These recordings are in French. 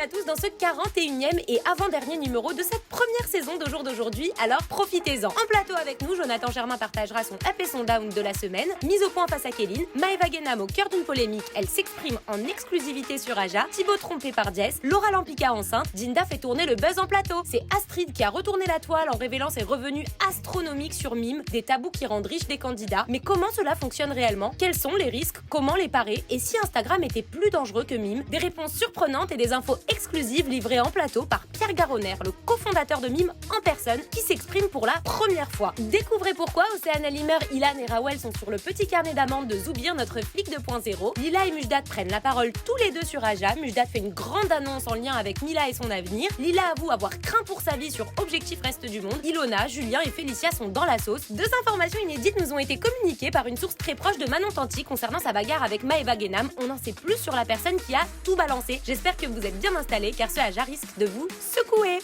à tous dans ce 41e et avant-dernier numéro de cette première saison d'Au jour d'aujourd'hui, alors profitez-en. En plateau avec nous, Jonathan Germain partagera son up et son down de la semaine, mise au point face à Kéline, Maëva Guénam au cœur d'une polémique, elle s'exprime en exclusivité sur Aja, Thibaut trompé par Jess, Laura Lampica enceinte, Jinda fait tourner le buzz en plateau. C'est Astrid qui a retourné la toile en révélant ses revenus astronomiques sur Mime, des tabous qui rendent riches des candidats. Mais comment cela fonctionne réellement? Quels sont les risques? Comment les parer? Et si Instagram était plus dangereux que Mime? Des réponses surprenantes et des infos exclusives livrées en plateau par Pierre Garonner, le cofondateur de Mime en personne, qui s'exprime pour la première fois. Découvrez pourquoi Océane Alimer, Ilan et Rawel sont sur le petit carnet d'amende de Zoubir, notre flic 2.0. Lila et Mujdat prennent la parole tous les deux sur Aja. Mujdat fait une grande annonce en lien avec Mila et son avenir. Lila avoue avoir craint pour sa vie sur Objectif Reste du Monde. Ilona, Julien et Félicia sont dans la sauce. Deux informations inédites nous ont été communiquées par une source très proche de Manon Tanti concernant sa bagarre avec Maëva Guénam. On en sait plus sur la personne qui a tout balancé. J'espère que vous êtes bien installés car ce Aja risque de vous secouer.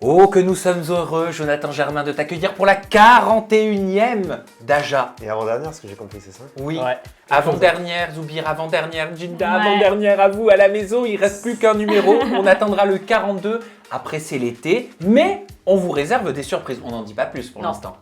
Oh, que nous sommes heureux, Jonathan Germain, de t'accueillir pour la 41e d'Aja. Et avant-dernière, ce que j'ai compris, c'est ça? Oui, Ouais. avant-dernière, Zoubir, avant-dernière, Jinda, avant-dernière à vous, à la maison, il reste plus qu'un numéro, on attendra le 42, après c'est l'été, mais on vous réserve des surprises, on n'en dit pas plus pour Non. l'instant.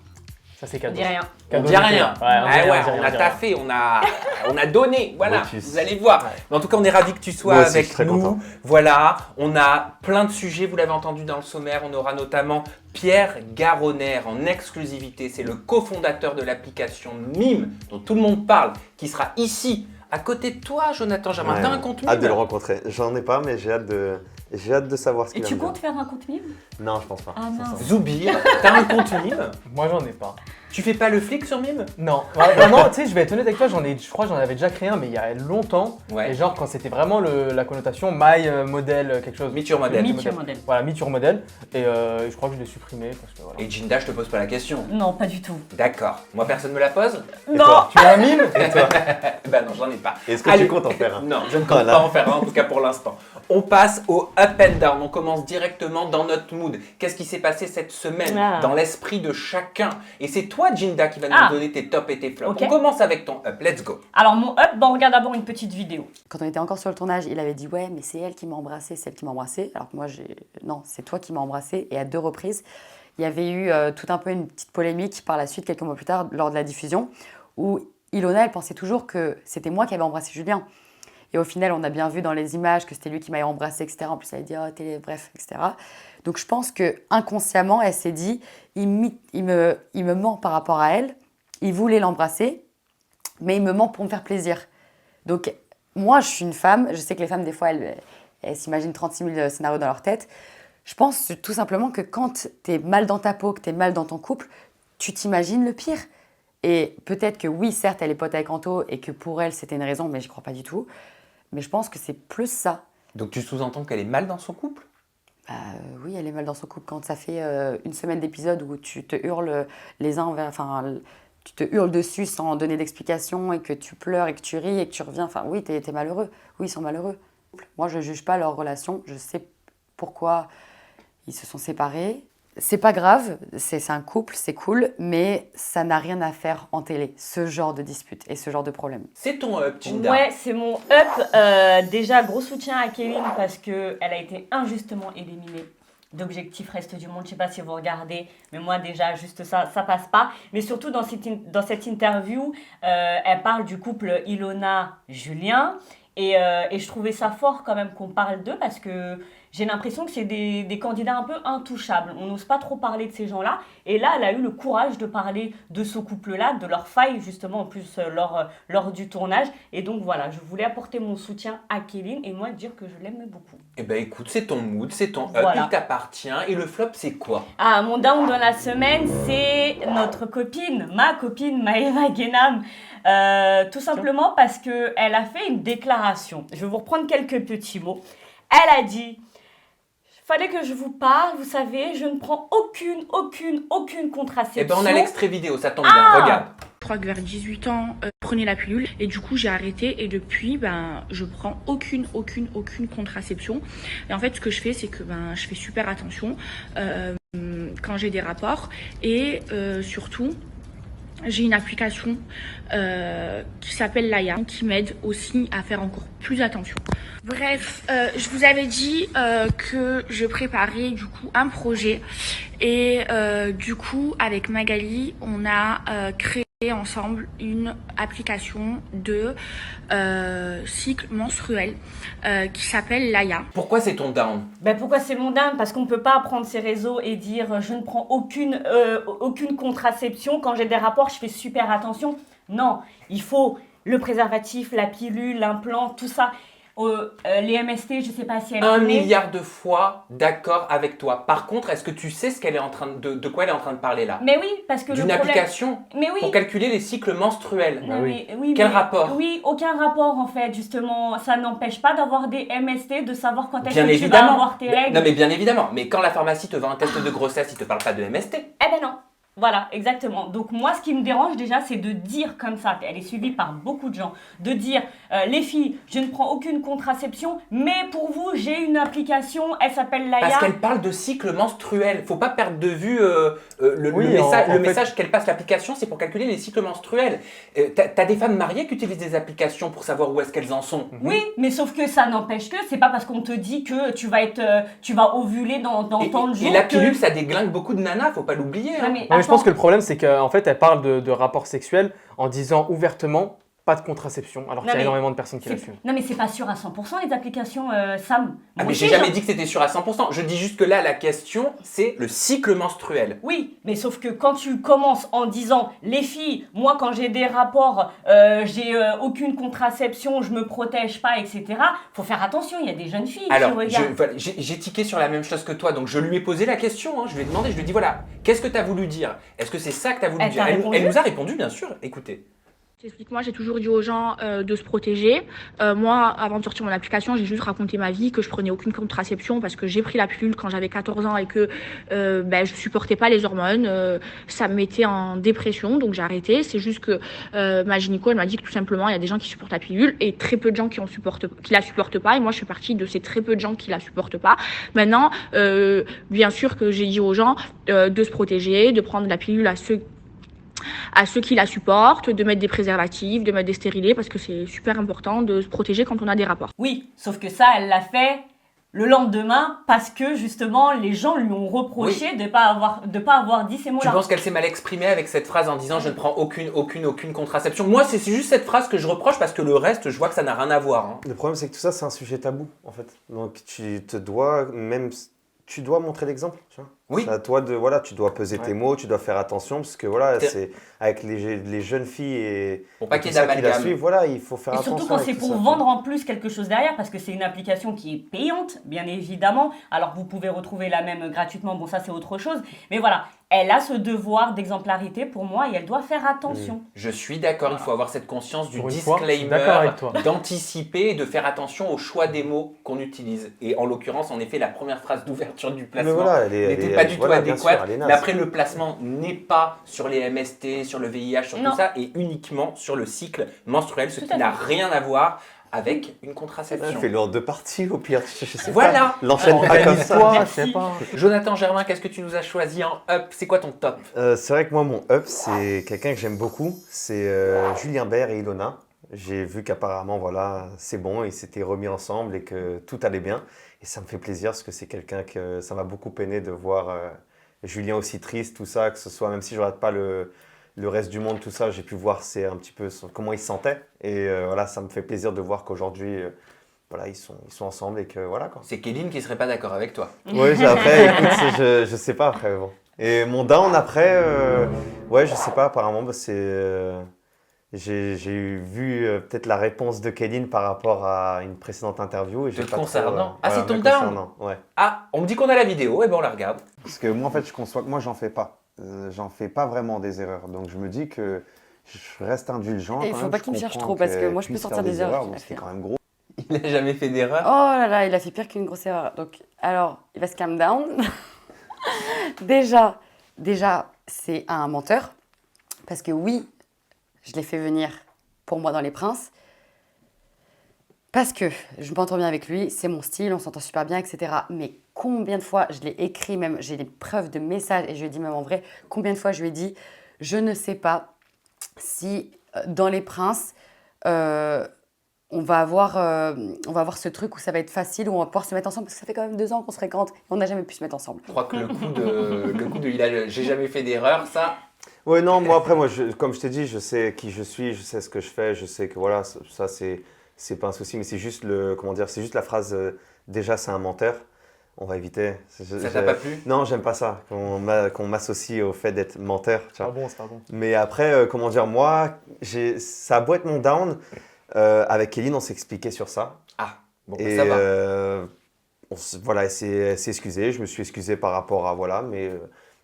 Ça c'est On cadeau. dit rien. On dit rien. On On a taffé, on a donné, voilà, Motus. vous allez voir. Mais en tout cas, on est ravis que tu sois Moi aussi, je avec suis très nous. content. Voilà, on a plein de sujets, vous l'avez entendu dans le sommaire. On aura notamment Pierre Garonner en exclusivité. C'est le cofondateur de l'application Mime, dont tout le monde parle, qui sera ici, à côté de toi, Jonathan Germain. Ouais, T'as un compte Mime? Hâte de le rencontrer. J'en ai pas, mais j'ai hâte de savoir ce Et qu'il va tu me dire. comptes faire un compte Mime? Non, je pense pas. Ah mince. Zoubir, t'as un compte Mime? Moi j'en ai pas. Tu fais pas le flic sur Mime? Non. Ouais, non, tu sais, je vais être honnête avec toi, je crois que j'en avais déjà créé un, mais il y a longtemps. Ouais. Et genre quand c'était vraiment la connotation my modèle quelque chose. Meet your model. Meet your model. Voilà, meet your model. Et je crois que je l'ai supprimé parce que voilà. Et Jinda, je te pose pas la question. Non, pas du tout. D'accord. Moi, personne me la pose? Et toi Tu as un mime? Et toi Bah non, j'en ai pas. Est-ce que Allez. tu comptes en faire un? Non, je ne compte Voilà. pas en faire un, en tout cas pour l'instant. On passe au up and down. On commence directement dans notre mood. Qu'est-ce qui s'est passé cette semaine dans l'esprit de chacun? Et c'est toi, Jinda, qui va nous donner tes tops et tes flops. Ok. On commence avec ton up. Let's go. Alors mon up, on regarde d'abord une petite vidéo. Quand on était encore sur le tournage, il avait dit ouais, mais c'est elle qui m'a embrassé, c'est elle qui m'a embrassé. Alors que moi, non, c'est toi qui m'as embrassé. Et à 2 reprises, il y avait eu tout un peu une petite polémique par la suite, quelques mois plus tard, lors de la diffusion, où Ilona, elle pensait toujours que c'était moi qui avais embrassé Julien. Et au final, on a bien vu dans les images que c'était lui qui m'avait embrassé, etc. En plus, elle a dit oh, bref, etc. Donc je pense que inconsciemment, elle s'est dit il me ment par rapport à elle. Il voulait l'embrasser, mais il me ment pour me faire plaisir. Donc, moi, je suis une femme. Je sais que les femmes, des fois, elles s'imaginent 36 000 scénarios dans leur tête. Je pense tout simplement que quand tu es mal dans ta peau, que tu es mal dans ton couple, tu t'imagines le pire. Et peut-être que oui, certes, elle est pote avec Anto et que pour elle, c'était une raison, mais je crois pas du tout. Mais je pense que c'est plus ça. Donc tu sous-entends qu'elle est mal dans son couple? Oui, elle est mal dans son couple. Quand ça fait une semaine d'épisode où tu te hurles les uns envers... Enfin, tu te hurles dessus sans donner d'explication et que tu pleures et que tu ris et que tu reviens. Enfin, oui, t'es malheureux. Oui, ils sont malheureux. Moi, je juge pas leur relation. Je sais pourquoi ils se sont séparés. C'est pas grave, c'est un couple, c'est cool, mais ça n'a rien à faire en télé, ce genre de dispute et ce genre de problème. C'est ton up, Jinda. Ouais, c'est mon up. Déjà, gros soutien à Kéline parce qu'elle a été injustement éliminée d'Objectif Reste du Monde. Je sais pas si vous regardez, mais moi déjà, juste ça passe pas. Mais surtout dans cette interview, elle parle du couple Ilona-Julien. Et je trouvais ça fort quand même qu'on parle d'eux parce que j'ai l'impression que c'est des candidats un peu intouchables. On n'ose pas trop parler de ces gens-là. Et là, elle a eu le courage de parler de ce couple-là, de leurs failles justement en plus lors du tournage. Et donc voilà, je voulais apporter mon soutien à Kéline et moi dire que je l'aime beaucoup. Eh ben écoute, c'est ton mood, c'est ton up, Voilà. il t'appartient. Et le flop, c'est quoi? Ah, mon down de la semaine, c'est notre copine, ma copine Maëva Guénam. Tout simplement parce qu'elle a fait une déclaration. Je vais vous reprendre quelques petits mots. Elle a dit « Fallait que je vous parle, vous savez, je ne prends aucune contraception. » Eh ben on a l'extrait vidéo, ça tombe bien, regarde. Je crois que vers 18 ans, prenez la pilule. Et du coup, j'ai arrêté. Et depuis, je prends aucune contraception. Et en fait, ce que je fais, c'est que je fais super attention quand j'ai des rapports. Et surtout, j'ai une application qui s'appelle Laia, qui m'aide aussi à faire encore plus attention. Bref, je vous avais dit que je préparais du coup un projet et du coup avec Magali, on a créé ensemble une application de cycle menstruel qui s'appelle Laia. Pourquoi c'est ton down? Ben pourquoi c'est mon dame? Parce qu'on ne peut pas prendre ces réseaux et dire je ne prends aucune contraception. Quand j'ai des rapports, je fais super attention. Non, il faut le préservatif, la pilule, l'implant, tout ça. Les MST, je ne sais pas si elle Un en est. milliard de fois d'accord avec toi. Par contre, est-ce que tu sais ce qu'elle est en train de quoi elle est en train de parler là? Mais oui, parce que le D'une problème... application Mais oui. pour calculer les cycles menstruels. Non, mais oui, Quel mais- rapport? Oui, aucun rapport en fait, justement. Ça n'empêche pas d'avoir des MST, de savoir quand est-ce Bien que tu vas évidemment. avoir tes règles. Non mais bien évidemment. Mais quand la pharmacie te vend un test de grossesse, il te parle pas de MST. Eh ben non. Voilà, exactement. Donc moi, ce qui me dérange déjà, c'est de dire comme ça, elle est suivie par beaucoup de gens, de dire, les filles, je ne prends aucune contraception, mais pour vous, j'ai une application, elle s'appelle Laia. Parce qu'elle parle de cycle menstruel. Faut pas perdre de vue Oui, le en message qu'elle passe l'application, c'est pour calculer les cycles menstruels. T'as des femmes mariées qui utilisent des applications pour savoir où est-ce qu'elles en sont. Oui, mais sauf que ça n'empêche que c'est pas parce qu'on te dit que tu vas ovuler dans tant de jours Et la que- pilule, ça déglingue beaucoup de nanas, faut pas l'oublier. Non, hein. mais Non, mais je pense attends. que le problème, c'est qu'en fait, elle parle de rapports sexuels en disant ouvertement pas de contraception, alors qu'il y a mais énormément de personnes qui C'est- la suivent. Non mais c'est pas sûr à 100% les applications, Sam. Ah, Moi mais aussi, j'ai jamais j'en- dit que c'était sûr à 100%. Je dis juste que là, la question, c'est le cycle menstruel. Oui, mais sauf que quand tu commences en disant les filles, moi quand j'ai des rapports, j'ai aucune contraception, je me protège pas, etc. Faut faire attention, il y a des jeunes filles Alors, qui regardent. voilà, j'ai tiqué sur la même chose que toi, donc je lui ai posé la question. Je lui ai demandé, je lui ai dit voilà, qu'est-ce que tu as voulu dire? Est-ce que c'est ça que tu as voulu Elle dire? t'a répondu Elle nous a répondu, bien sûr. Écoutez. Explique-moi, j'ai toujours dit aux gens de se protéger. Moi, avant de sortir mon application, j'ai juste raconté ma vie, que je prenais aucune contraception parce que j'ai pris la pilule quand j'avais 14 ans et que je supportais pas les hormones. Ça me mettait en dépression, donc j'ai arrêté. C'est juste que ma gynéco, elle m'a dit que tout simplement, il y a des gens qui supportent la pilule et très peu de gens qui la supportent pas. Et moi, je fais partie de ces très peu de gens qui la supportent pas. Maintenant, bien sûr que j'ai dit aux gens de se protéger, de prendre la pilule à ceux qui la supportent, de mettre des préservatifs, de mettre des stérilés, parce que c'est super important de se protéger quand on a des rapports. Oui, sauf que ça, elle l'a fait le lendemain parce que justement les gens lui ont reproché de pas avoir dit ces Tu mots-là. penses qu'elle s'est mal exprimée avec cette phrase en disant je ne prends aucune contraception? Moi, c'est juste cette phrase que je reproche parce que le reste, je vois que ça n'a rien à voir. hein. Le problème, c'est que tout ça, c'est un sujet tabou, en fait. Donc, tu dois montrer l'exemple, tu vois. Oui. C'est à toi de, voilà, tu dois peser tes mots, tu dois faire attention, parce que voilà, C'est- c'est avec les jeunes filles et Pour pas et qu'il y tout ait ça qui la d'amalgame. suivent, voilà, il faut faire Et attention. surtout quand avec c'est tout pour ça. vendre en plus quelque chose derrière, parce que c'est une application qui est payante, bien évidemment. Alors vous pouvez retrouver la même gratuitement, bon ça c'est autre chose. Mais voilà, elle a ce devoir d'exemplarité pour moi et elle doit faire attention. Je suis d'accord, il faut avoir cette conscience du Pour une fois, je suis d'accord disclaimer, avec toi. d'anticiper et de faire attention au choix des mots qu'on utilise. Et en l'occurrence, en effet, la première phrase d'ouverture du Mais placement voilà, elle n'était pas du tout voilà, bien adéquate. sûr, elle est naze. Mais après, le placement n'est pas sur les MST, sur le VIH, sur Non. tout ça, et uniquement sur le cycle menstruel, ce Tout qui à n'a fait. rien à voir avec une contraception. Fais-le en deux parties, au pire. Je sais Voilà. pas. L'enchaîne pas comme ça. Organise-toi, je Merci. sais pas. Jonathan Germain, qu'est-ce que tu nous as choisi en up? C'est quoi ton top? C'est vrai que moi, mon up, c'est quelqu'un que j'aime beaucoup. C'est Julien Bert et Ilona. J'ai vu qu'apparemment, voilà, c'est bon, ils s'étaient remis ensemble et que tout allait bien. Et ça me fait plaisir parce que c'est quelqu'un que ça m'a beaucoup peiné de voir Julien aussi triste, tout ça, que ce soit, même si je regarde pas le reste du monde, tout ça, j'ai pu voir un petit peu comment il se sentait. Et voilà, ça me fait plaisir de voir qu'aujourd'hui, voilà, ils sont ensemble et que voilà quoi. C'est Kéline qui serait pas d'accord avec toi. Oui, après, écoute, je sais pas après. Bon. Et mon down après, ouais, je sais pas, apparemment, bah, c'est. J'ai vu peut-être la réponse de Kéline par rapport à une précédente interview. Et j'ai Te pas trop, concernant. Ah, c'est ton me down. concernant, ouais. Ah, on me dit qu'on a la vidéo, et ben on la regarde. Parce que moi, en fait, je conçois que moi, j'en fais pas. J'en fais pas vraiment des erreurs. Donc, je me dis que je reste indulgent. Et il quand faut même. pas Je qu'il me cherche comprends trop, parce que qu'elle moi, je peux puisse sortir faire des erreurs qu'il donc a C'était fait. hein. quand même gros. Il n'a jamais fait d'erreur. Oh là là, il a fait pire qu'une grosse erreur. Donc, alors, il va se calm down. déjà, c'est un menteur. Parce que oui, je l'ai fait venir pour moi dans Les Princes. Parce que je m'entends bien avec lui, c'est mon style, on s'entend super bien, etc. Mais combien de fois je l'ai écrit, même j'ai des preuves de messages, et je lui ai dit même en vrai, combien de fois je lui ai dit, je ne sais pas si dans Les Princes, on va avoir ce truc où ça va être facile, où on va pouvoir se mettre ensemble, parce que ça fait quand même 2 ans qu'on se fréquente et on n'a jamais pu se mettre ensemble. Je crois que le coup de il a, j'ai jamais fait d'erreur, ça. Ouais, non, moi après, comme je t'ai dit, je sais qui je suis, je sais ce que je fais, je sais que voilà, ça c'est pas un souci, mais c'est juste c'est juste la phrase déjà c'est un menteur. On va éviter. Ça t'a pas plu? Non, j'aime pas ça, qu'on m'associe au fait d'être menteur. Tu vois. C'est pas bon. Mais après, moi, ça a beau être mon down, avec Kéline, on s'est expliqué sur ça. Ah, bon, Et ça va. voilà, elle s'est excusée, je me suis excusé par rapport à, voilà, mais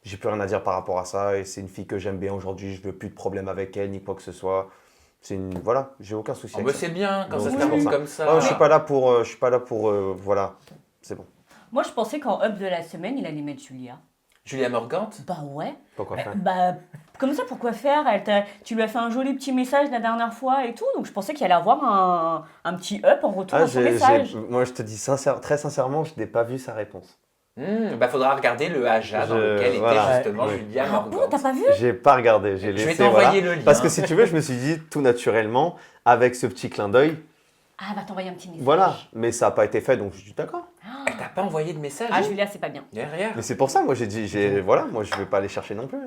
j'ai plus rien à dire par rapport à ça, et c'est une fille que j'aime bien aujourd'hui, je veux plus de problème avec elle, ni quoi que ce soit. Voilà, j'ai aucun souci avec ça. C'est bien quand Donc, ça se c'est termine pour ça. comme ça. Oh, je suis pas là pour, voilà, c'est bon. Moi, je pensais qu'en up de la semaine, il allait mettre Julia. Julia Morgante? Bah ouais. Pourquoi faire Bah, comme ça, pourquoi faire? Tu lui as fait un joli petit message la dernière fois et tout, donc je pensais qu'il allait avoir un petit up en retour à son message. Moi, je te dis très sincèrement, je n'ai pas vu sa réponse. Bah faudra regarder le Aja dans lequel voilà. était justement Ouais. Julia Ah Morgante. bon, t'as pas vu? J'ai pas regardé, j'ai Je laissé. vais t'envoyer voilà. le lien. Parce que si tu veux, je me suis dit tout naturellement, avec ce petit clin d'œil, Ah, elle va t'envoyer un petit message. voilà. Mais ça n'a pas été fait, donc je suis d'accord. Elle t'a pas envoyé de message? Ah, Julia, c'est pas bien. Derrière. Mais c'est pour ça, moi j'ai dit, voilà, moi je vais pas aller chercher non plus.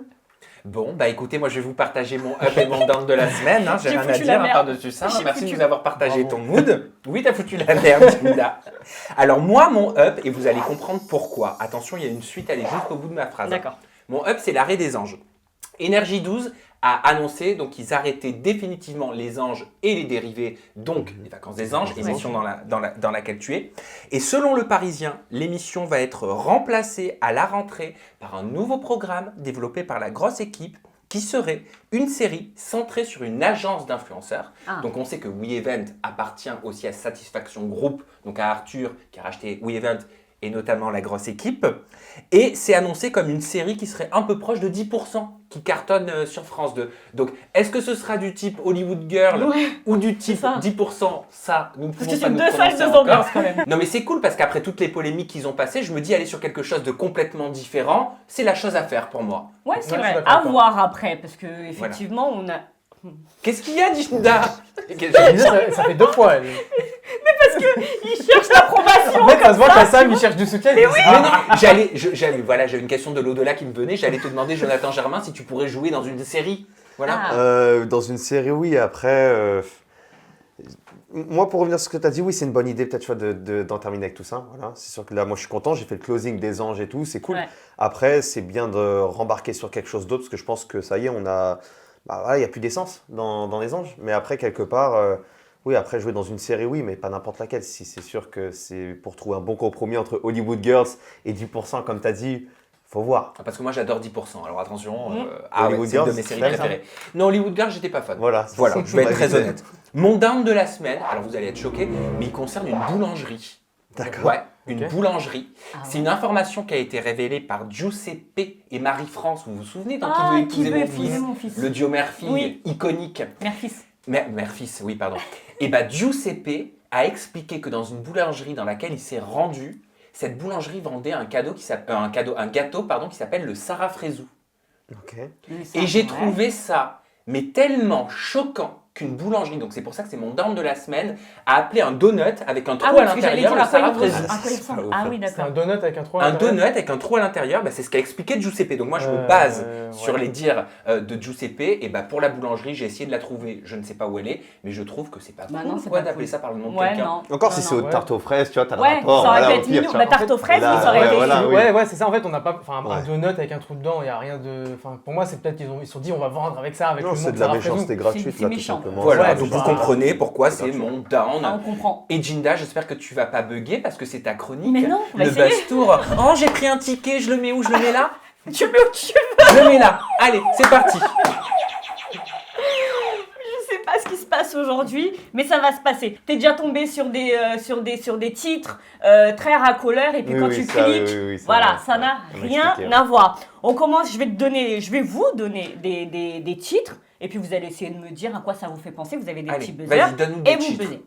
Bon, bah écoutez, moi je vais vous partager mon up et mon down de la semaine. J'ai J'ai rien à foutu la dire merde. par-dessus ça. J'ai Merci de foutu- nous avoir partagé Bravo. ton mood. Oui, t'as foutu la merde, Linda. Alors moi, mon up, et vous allez comprendre pourquoi. Attention, il y a une suite, allez jusqu'au bout de ma phrase. D'accord. Mon up, c'est l'arrêt des anges. Énergie 12 a annoncé donc qu'ils arrêtaient définitivement les anges et les dérivés, donc les vacances des anges, émission dans laquelle tu es. Et selon Le Parisien, l'émission va être remplacée à la rentrée par un nouveau programme développé par la grosse équipe qui serait une série centrée sur une agence d'influenceurs. Ah. Donc on sait que WeEvent appartient aussi à Satisfaction Group, donc à Arthur qui a racheté WeEvent et notamment la grosse équipe. Et c'est annoncé comme une série qui serait un peu proche de 10%, qui cartonne sur France 2. Donc, est-ce que ce sera du type Hollywood Girl Ouais, ou du type ça. 10%? Ça, nous ne parce pouvons que pas c'est nous deux salles, prononcer deux encore. ambiances quand même. Non mais c'est cool parce qu'après toutes les polémiques qu'ils ont passées, je me dis aller sur quelque chose de complètement différent, c'est la chose à faire pour moi. Ouais, c'est Ouais, je vrai. suis d'accord À avec toi. voir après, parce que effectivement, on a. Qu'est-ce qu'il y a, Dinda? Ça fait 2 fois. Elle. Il cherche l'approbation. En fait, ça se voit qu'à Sam, il cherche du soutien. Mais non, j'avais une question de l'au-delà qui me venait, j'allais te demander, Jonathan Germain, si tu pourrais jouer dans une série. Voilà. Ah. Dans une série, oui, après. Moi, pour revenir sur ce que tu as dit, oui, c'est une bonne idée peut-être tu vois, d'en terminer avec tout ça. Voilà. C'est sûr que là, moi, je suis content, j'ai fait le closing des anges et tout, c'est cool. Ouais. Après, c'est bien de rembarquer sur quelque chose d'autre parce que je pense que ça y est, on a. Bah, voilà, il n'y a plus d'essence dans les anges. Mais après, quelque part, oui, après, jouer dans une série, oui, mais pas n'importe laquelle. Si c'est sûr que c'est pour trouver un bon compromis entre Hollywood Girls et 10%, comme tu as dit, faut voir. Parce que moi j'adore 10%, alors attention, Hollywood c'est une de Girls, mes séries t'aimes ça préférées. Non, Hollywood Girls, j'étais pas fan. Voilà, Voilà, je vais être très Ouais. honnête. Mon down de la semaine, alors vous allez être choqués, mais il concerne une boulangerie. D'accord. Ouais, une Ok. boulangerie. Ah C'est ouais. une information qui a été révélée par Giuseppe et Marie-France. Vous vous souvenez dans Ah, Qui veut épouser mon mon fils? fils. Le duo mère-fille Oui. iconique. Mère-fils. Mère-fils, oui, pardon. Et bah Giuseppe a expliqué que dans une boulangerie dans laquelle il s'est rendu, cette boulangerie vendait un gâteau qui s'appelle le Sarah Frézou. Ok. Et j'ai trouvé ça, mais tellement choquant qu'une boulangerie, donc c'est pour ça que c'est mon down de la semaine, a appelé un donut avec un trou Ah oui, à parce que j'allais l'intérieur, dire le à quoi Sarah il Frézou. ressemble. À quoi il ressemble. Ah oui, C'est un d'accord. donut avec un trou. à Un l'intérieur. donut avec un trou à l'intérieur, c'est ce qu'a expliqué Giuseppe. Donc moi je me base sur ouais. les dires de Giuseppe, et pour la boulangerie j'ai essayé de la trouver, je ne sais pas où elle est, mais je trouve que c'est pas Bah cool non, c'est quoi, pas d'appeler cool. ça par le nom de Ouais, quelqu'un. non. Encore si Non, c'est non. aux tartes aux fraises, tu vois, t'as le Ouais, rapport. ça aurait voilà, pu au être pire, mignon. tu Bah, vois. tarte aux fraises, Là, ça aurait ouais, été. voilà, oui. Ouais, c'est ça. En fait, on n'a pas. Enfin, un Ouais. donut avec un trou dedans, il n'y a rien de. Enfin, pour moi, c'est peut-être qu'ils se sont dit, on va vendre avec ça, avec Non, le nom c'est de de la Sarah Frézou. méchanceté gratuite, C'est là, tout méchant. simplement. Voilà, Ouais, donc c'est vous pas- comprenez pourquoi c'est c'est gratuit. mon down. Ah, on comprend. Et Jinda, j'espère que tu vas pas bugger parce que c'est ta chronique. Mais non, on va le essayer. buzz tour. Oh, j'ai pris un ticket, je le mets où? Je le mets là? Tu mets où tu veux. Je le mets là. Allez, c'est parti. Je sais pas ce qui se passe aujourd'hui, mais ça va se passer. T'es déjà tombé sur des titres très racoleurs et puis Oui, quand oui, tu ça, cliques, oui, c'est voilà, vrai. ça n'a Ouais, on m'a rien expliqué, ouais. à voir. On commence, je vais vous donner des titres et puis vous allez essayer de me dire à quoi ça vous fait penser. Vous avez des Allez, petits buzzers vas-y, donne-nous des et vous titres. buzzez.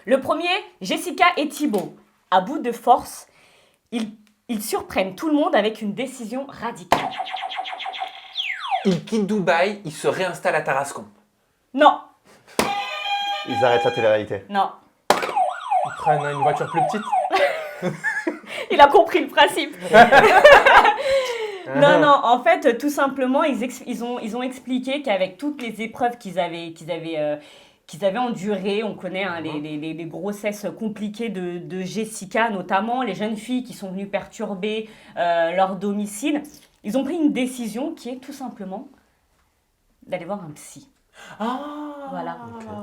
Le premier, Jessica et Thibaut. À bout de force, ils surprennent tout le monde avec une décision radicale. Ils quittent Dubaï, ils se réinstallent à Tarascon. Non, Ils arrêtent la télé-réalité. non. Ils prennent une voiture plus petite. Il a compris le principe. Non, non, en fait, tout simplement, ils ont expliqué qu'avec toutes les épreuves qu'ils avaient endurées, on connaît hein, les grossesses compliquées de Jessica, notamment les jeunes filles qui sont venues perturber leur domicile, ils ont pris une décision qui est tout simplement d'aller voir un psy. Voilà.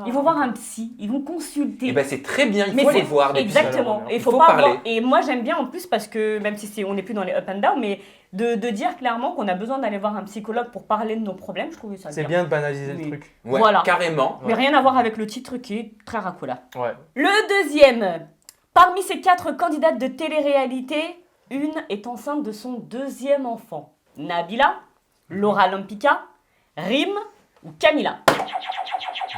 Ils vont voir un psy, ils vont consulter. Et ben c'est très bien, il Mais faut c'est- les voir. des Exactement. psychologues. Et Il faut faut pas parler. avoir- Et moi j'aime bien en plus parce que même si on n'est plus dans les up and down, mais de dire clairement qu'on a besoin d'aller voir un psychologue pour parler de nos problèmes, je trouvais ça C'est bien. bien de banaliser Oui. le truc. Ouais, Voilà. carrément. Mais rien à voir avec le titre qui est très racola. Ouais. Le deuxième. Parmi ces 4 candidates de télé-réalité, une est enceinte de son 2e enfant. Nabila, Laura Lampica, Rim ou Camila.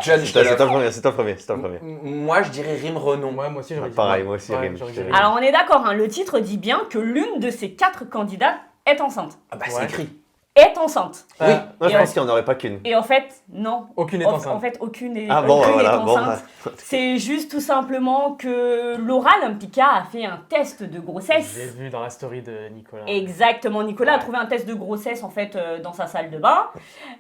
John, je te C'est l'offre. toi le premier. Moi, je dirais Rim Renon. Ouais, moi aussi j'aurais dit. Pareil, moi aussi, Ouais, Rim. j'aurais Je dit te Rim. Alors on est d'accord, hein, le titre dit bien que l'une de ces 4 candidates est enceinte. Ah bah Ouais. c'est écrit. Est enceinte. Oui. Moi, je Et pense on- qu'il n'y en aurait pas qu'une. Et en fait, non. Aucune est En enceinte. fait, aucune est, Ah bon, aucune voilà, est bon. enceinte. C'est juste tout simplement que Laura Lampica a fait un test de grossesse. J'ai vu dans la story de Nicolas. Exactement, Nicolas a Ouais. trouvé un test de grossesse en fait dans sa salle de bain.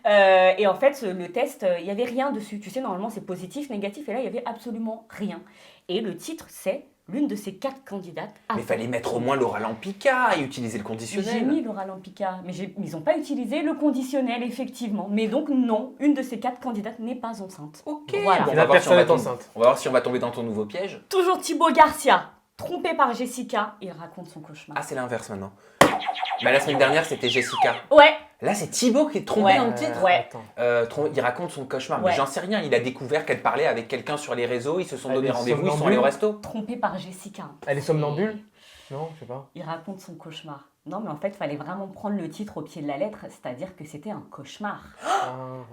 Et en fait, le test, il n'y avait rien dessus. Tu sais, normalement, c'est positif, négatif, et là, il n'y avait absolument rien. Et le titre, c'est l'une de ces 4 candidates. Mais fallait mettre au moins Laura Lampica et utiliser le J'ai conditionnel. mis Laura Lampica, mais ils n'ont pas utilisé le conditionnel, effectivement. Mais donc, non, une de ces 4 candidates n'est pas enceinte. Ok. Voilà. Bon, on La va voir si on personne va est tomber- enceinte. On va voir si on va tomber dans ton nouveau piège. Toujours Thibaut Garcia, trompé par Jessica, il raconte son cauchemar. Ah, c'est l'inverse maintenant. Mais la semaine dernière, c'était Jessica. Ouais, Là, c'est Thibaut qui est trompé Ouais. dans le titre. Ouais. Attends. Il raconte son cauchemar. Ouais. Mais j'en sais rien. Il a découvert qu'elle parlait avec quelqu'un sur les réseaux. Ils se sont Elle donné est rendez-vous. Ils sont somnambule. allés au resto. trompé par Jessica. Elle est somnambule? Non, je sais pas. Il raconte son cauchemar. Non, mais en fait, il fallait vraiment prendre le titre au pied de la lettre, c'est-à-dire que c'était un cauchemar.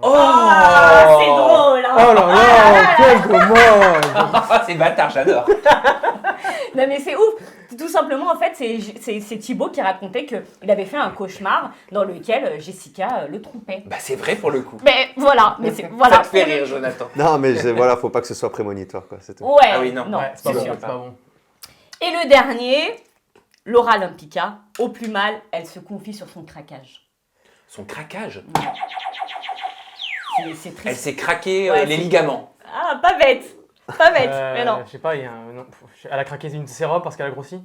Oh, Ah, c'est drôle, hein. Oh là là, quel dommage! C'est bâtard, j'adore. Non, mais c'est ouf. Tout simplement, en fait, c'est Thibaut qui racontait qu'il avait fait un cauchemar dans lequel Jessica le trompait. Bah, c'est vrai pour le coup. Mais voilà, voilà. Ça te fait rire, Jonathan. Non, mais voilà, faut pas que ce soit prémonitoire, quoi. C'est tout. Ouais, Ah oui, non. Ouais, c'est pas c'est bon, sûr. c'est pas bon. Et le dernier, Laura Lampica, au plus mal, elle se confie sur son craquage. Son craquage. C'est Elle triste. s'est craqué Ouais, les c'est- ligaments. Ah, pas bête. Pas bête, mais non. Je sais pas, il y a un. Non, elle a craqué une sérum parce qu'elle a grossi?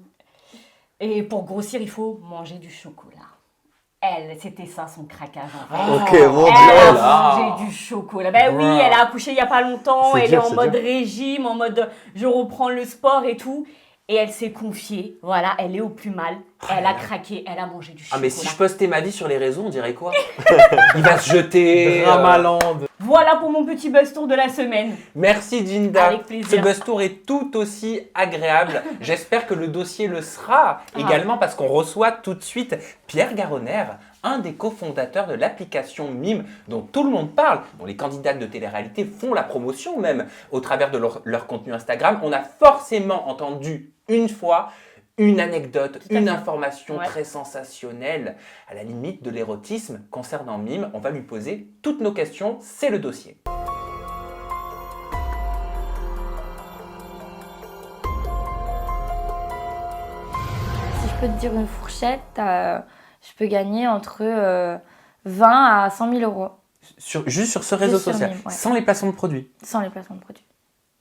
Et pour grossir, il faut manger du chocolat. Elle, c'était ça son craquage en fait. Ok, mon Elle Dieu. a là. mangé du chocolat. Ben oui, Wow. elle a accouché il y a pas longtemps. C'est Elle dur, est en c'est mode dur. régime, en mode je reprends le sport et tout. Et elle s'est confiée. Voilà, elle est au plus mal. Elle a craqué, elle a mangé du Ah, chocolat. mais si je postais ma vie sur les réseaux, on dirait quoi? Il va se jeter. Dramaland. Voilà pour mon petit buzz tour de la semaine. Merci Jinda. Avec plaisir. Ce buzz tour est tout aussi agréable. J'espère que le dossier le sera également parce qu'on reçoit tout de suite Pierre Garonner, un des cofondateurs de l'application Mime dont tout le monde parle, dont les candidates de télé-réalité font la promotion même au travers de leur contenu Instagram. On a forcément entendu une fois une anecdote, Tout à une fait. information Ouais. très sensationnelle, à la limite de l'érotisme concernant Mime. On va lui poser toutes nos questions, c'est le dossier. Si je peux te dire une fourchette, je peux gagner entre 20 à 100 000 euros Juste sur ce réseau sur social, Mime, ouais. sans les placements de produits. sans les placements de produits.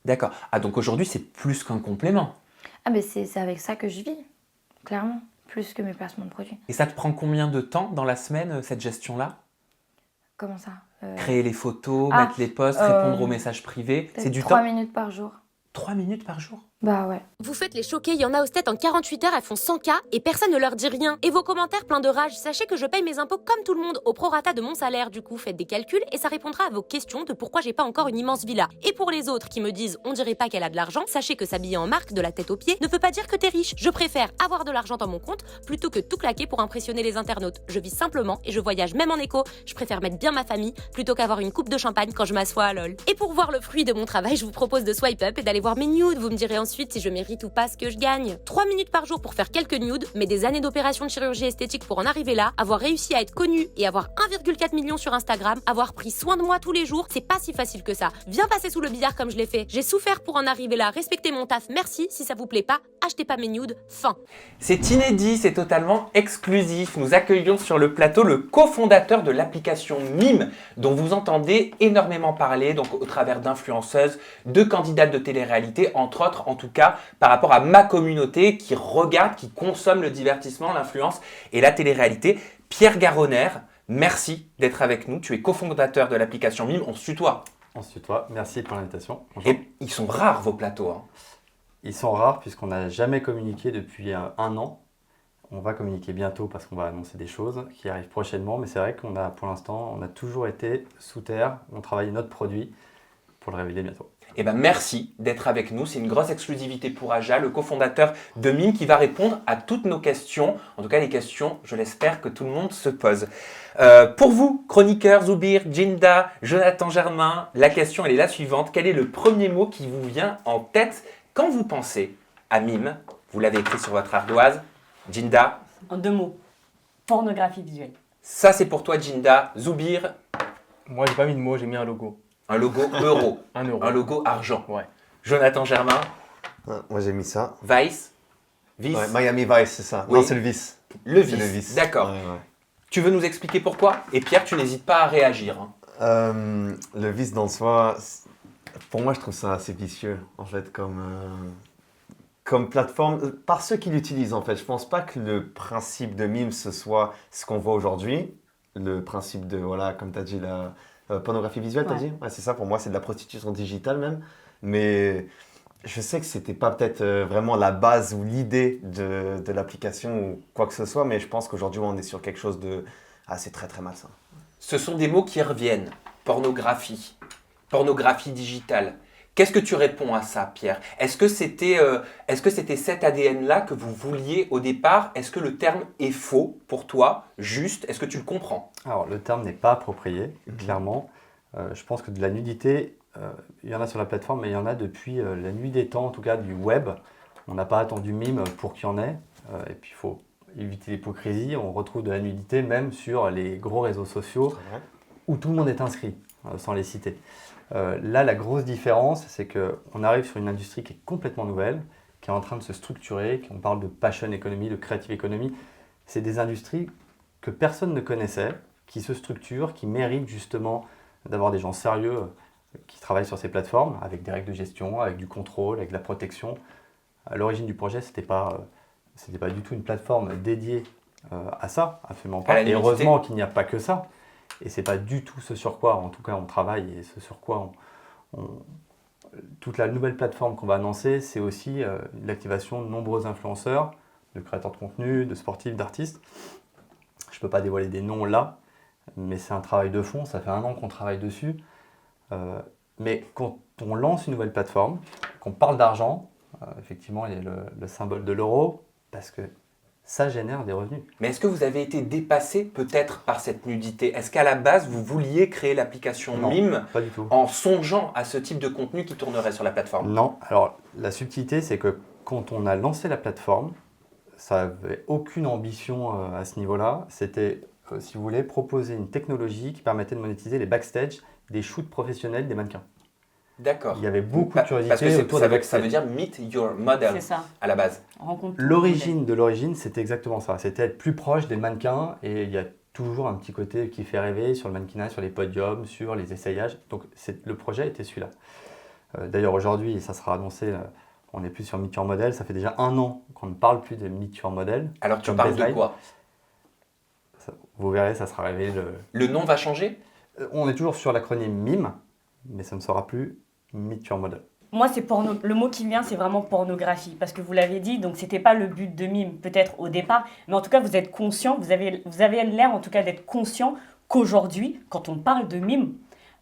D'accord. Ah, donc aujourd'hui, c'est plus qu'un complément. Ah, mais c'est avec ça que je vis, clairement, plus que mes placements de produits. Et ça te prend combien de temps dans la semaine, cette gestion-là? Comment ça Créer les photos, Ah, mettre les posts, euh, répondre aux messages privés, c'est du 3 temps? minutes par jour. 3 minutes par jour? Bah ouais. Vous faites les choquer, il y en a aux têtes en 48 heures, elles font 100K et personne ne leur dit rien. Et vos commentaires pleins de rage, sachez que je paye mes impôts comme tout le monde au prorata de mon salaire. Du coup, faites des calculs et ça répondra à vos questions de pourquoi j'ai pas encore une immense villa. Et pour les autres qui me disent on dirait pas qu'elle a de l'argent, sachez que s'habiller en marque de la tête aux pieds ne veut pas dire que t'es riche. Je préfère avoir de l'argent dans mon compte plutôt que tout claquer pour impressionner les internautes. Je vis simplement et je voyage même en éco. Je préfère mettre bien ma famille plutôt qu'avoir une coupe de champagne quand je m'assois à LOL. Et pour voir le fruit de mon travail, je vous propose de swipe up et d'aller voir mes nudes. Vous me direz ensuite ensuite si je mérite ou pas ce que je gagne. 3 minutes par jour pour faire quelques nudes, mais des années d'opérations de chirurgie esthétique pour en arriver là, avoir réussi à être connue et avoir 1,4 million sur Instagram, avoir pris soin de moi tous les jours, c'est pas si facile que ça. Viens passer sous le billard comme je l'ai fait. J'ai souffert pour en arriver là, respectez mon taf, merci. Si ça vous plaît pas, achetez pas mes nudes, fin. C'est inédit, c'est totalement exclusif. Nous accueillons sur le plateau le cofondateur de l'application Mime, dont vous entendez énormément parler, donc au travers d'influenceuses, de candidates de télé-réalité, entre autres, en tout cas, par rapport à ma communauté qui regarde, qui consomme le divertissement, l'influence et la télé-réalité. Pierre Garonner, merci d'être avec nous. Tu es cofondateur de l'application Mime. On se tutoie. On se tutoie. Merci pour l'invitation. Bonjour. Et ils sont rares vos plateaux. Hein. Ils sont rares puisqu'on n'a jamais communiqué depuis un an. On va communiquer bientôt parce qu'on va annoncer des choses qui arrivent prochainement. Mais c'est vrai qu'on a, pour l'instant, on a toujours été sous terre. On travaille notre produit pour le révéler bientôt. Eh ben merci d'être avec nous. C'est une grosse exclusivité pour Aja, le cofondateur de Mime, qui va répondre à toutes nos questions. En tout cas, les questions, je l'espère, que tout le monde se pose. Pour vous, chroniqueurs, Zoubir, Jinda, Jonathan Germain, la question elle est la suivante. Quel est le premier mot qui vous vient en tête quand vous pensez à Mime? Vous l'avez écrit sur votre ardoise. Jinda? En 2 mots, pornographie visuelle. Ça, c'est pour toi, Jinda. Zoubir? Moi, j'ai pas mis de mots, j'ai mis un logo. Un logo euro. 1 euro. Un logo argent. Ouais. Jonathan Germain? Moi j'ai mis ça. Vice? Vice? Ouais, Miami Vice, c'est ça. Oui. Non, c'est le vice. Le C'est vice. le vice. D'accord. Ouais, ouais. Tu veux nous expliquer pourquoi? Et Pierre, tu n'hésites pas à réagir. Hein. Le vice dans soi, pour moi je trouve ça assez vicieux en fait comme plateforme, par ceux qui l'utilisent en fait. Je pense pas que le principe de Mime ce soit ce qu'on voit aujourd'hui. Le principe de, voilà, comme tu as dit, la pornographie visuelle, tu as dit? Ouais, c'est ça, pour moi c'est de la prostitution digitale même. Mais je sais que c'était pas peut-être vraiment la base ou l'idée de l'application ou quoi que ce soit, mais je pense qu'aujourd'hui on est sur quelque chose de assez très très malsain. Ce sont des mots qui reviennent. Pornographie. Pornographie digitale. Qu'est-ce que tu réponds à ça, Pierre? Est-ce que c'était cet ADN-là que vous vouliez au départ? Est-ce que le terme est faux pour toi? Juste? Est-ce que tu le comprends? Alors, le terme n'est pas approprié, clairement. Je pense que de la nudité, il y en a sur la plateforme, mais il y en a depuis la nuit des temps, en tout cas du web. On n'a pas attendu Mime pour qu'il y en ait. Et puis, il faut éviter l'hypocrisie. On retrouve de la nudité même sur les gros réseaux sociaux où tout le monde est inscrit, sans les citer. Là, la grosse différence, c'est qu'on arrive sur une industrie qui est complètement nouvelle, qui est en train de se structurer, on parle de passion economy, de creative economy. C'est des industries que personne ne connaissait, qui se structurent, qui méritent justement d'avoir des gens sérieux qui travaillent sur ces plateformes, avec des règles de gestion, avec du contrôle, avec de la protection. À l'origine du projet, c'était pas du tout une plateforme dédiée à ça, absolument pas. Et heureusement qu'il n'y a pas que ça. Et c'est pas du tout ce sur quoi, en tout cas, on travaille et ce sur quoi toute la nouvelle plateforme qu'on va annoncer, c'est aussi l'activation de nombreux influenceurs, de créateurs de contenu, de sportifs, d'artistes. Je ne peux pas dévoiler des noms là, mais c'est un travail de fond, ça fait 1 an qu'on travaille dessus. Mais quand on lance une nouvelle plateforme, qu'on parle d'argent, effectivement, il y a le symbole de l'euro, parce que ça génère des revenus. Mais est-ce que vous avez été dépassé peut-être par cette nudité? Est-ce qu'à la base, vous vouliez créer l'application Mime pas du tout. En songeant à ce type de contenu qui tournerait sur la plateforme? Non. Alors, la subtilité, c'est que quand on a lancé la plateforme, ça n'avait aucune ambition à ce niveau-là. C'était, si vous voulez, proposer une technologie qui permettait de monétiser les backstage des shoots professionnels des mannequins. D'accord. Il y avait beaucoup de curiosité parce que autour des backstage. ça veut dire meet your model C'est ça. à la base. L'origine de l'origine, c'était exactement ça. C'était être plus proche des mannequins et il y a toujours un petit côté qui fait rêver sur le mannequinat, sur les podiums, sur les essayages. Donc le projet était celui-là. D'ailleurs aujourd'hui, ça sera annoncé, on n'est plus sur Meet Your Model. Ça fait déjà 1 an qu'on ne parle plus de Meet Your Model. Alors tu parles de quoi? Vous verrez, ça sera révélé. Le nom va changer? On est toujours sur l'acronyme MIME, mais ça ne sera plus Meet Your Model. Moi, c'est porno. Le mot qui me vient, c'est vraiment pornographie. Parce que vous l'avez dit, donc c'était pas le but de Mime, peut-être au départ. Mais en tout cas, vous êtes conscient, vous avez l'air en tout cas d'être conscient qu'aujourd'hui, quand on parle de Mime,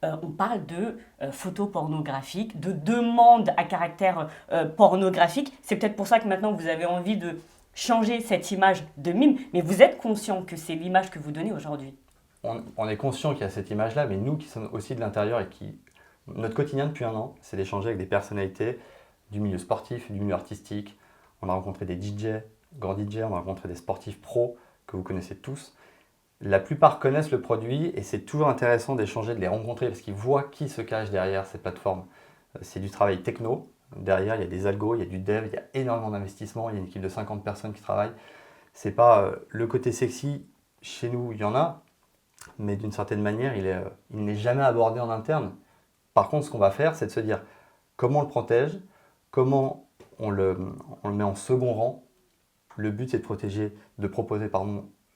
on parle de photos pornographiques, de demandes à caractère pornographique. C'est peut-être pour ça que maintenant, vous avez envie de changer cette image de Mime. Mais vous êtes conscient que c'est l'image que vous donnez aujourd'hui. On est conscient qu'il y a cette image-là, mais nous qui sommes aussi de l'intérieur et qui... Notre quotidien depuis 1 an, c'est d'échanger avec des personnalités du milieu sportif, du milieu artistique. On a rencontré des DJ, grands DJ, on a rencontré des sportifs pros que vous connaissez tous. La plupart connaissent le produit et c'est toujours intéressant d'échanger, de les rencontrer parce qu'ils voient qui se cache derrière ces plateformes. C'est du travail techno. Derrière, il y a des algos, il y a du dev, il y a énormément d'investissement, il y a une équipe de 50 personnes qui travaillent. C'est pas le côté sexy, chez nous, il y en a, mais d'une certaine manière, il n'est jamais abordé en interne. Par contre, ce qu'on va faire, c'est de se dire comment on le protège, comment on le met en second rang. Le but, c'est de proposer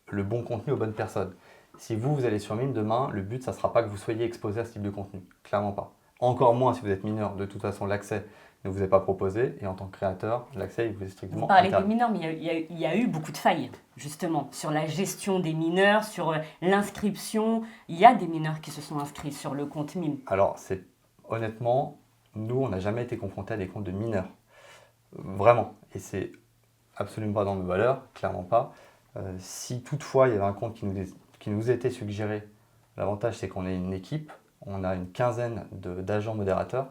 le bon contenu aux bonnes personnes. Si vous allez sur Mime demain, le but, ça ne sera pas que vous soyez exposé à ce type de contenu. Clairement pas. Encore moins si vous êtes mineur. De toute façon, l'accès ne vous est pas proposé. Et en tant que créateur, l'accès, il vous est strictement Vous parlez interdit. des mineurs, mais il y a eu beaucoup de failles, justement, sur la gestion des mineurs, sur l'inscription. Il y a des mineurs qui se sont inscrits sur le compte Mime. Alors, honnêtement, nous, on n'a jamais été confrontés à des comptes de mineurs. Vraiment. Et c'est absolument pas dans nos valeurs, clairement pas. Si toutefois il y avait un compte qui nous était suggéré, l'avantage c'est qu'on est une équipe, on a une quinzaine d'agents modérateurs,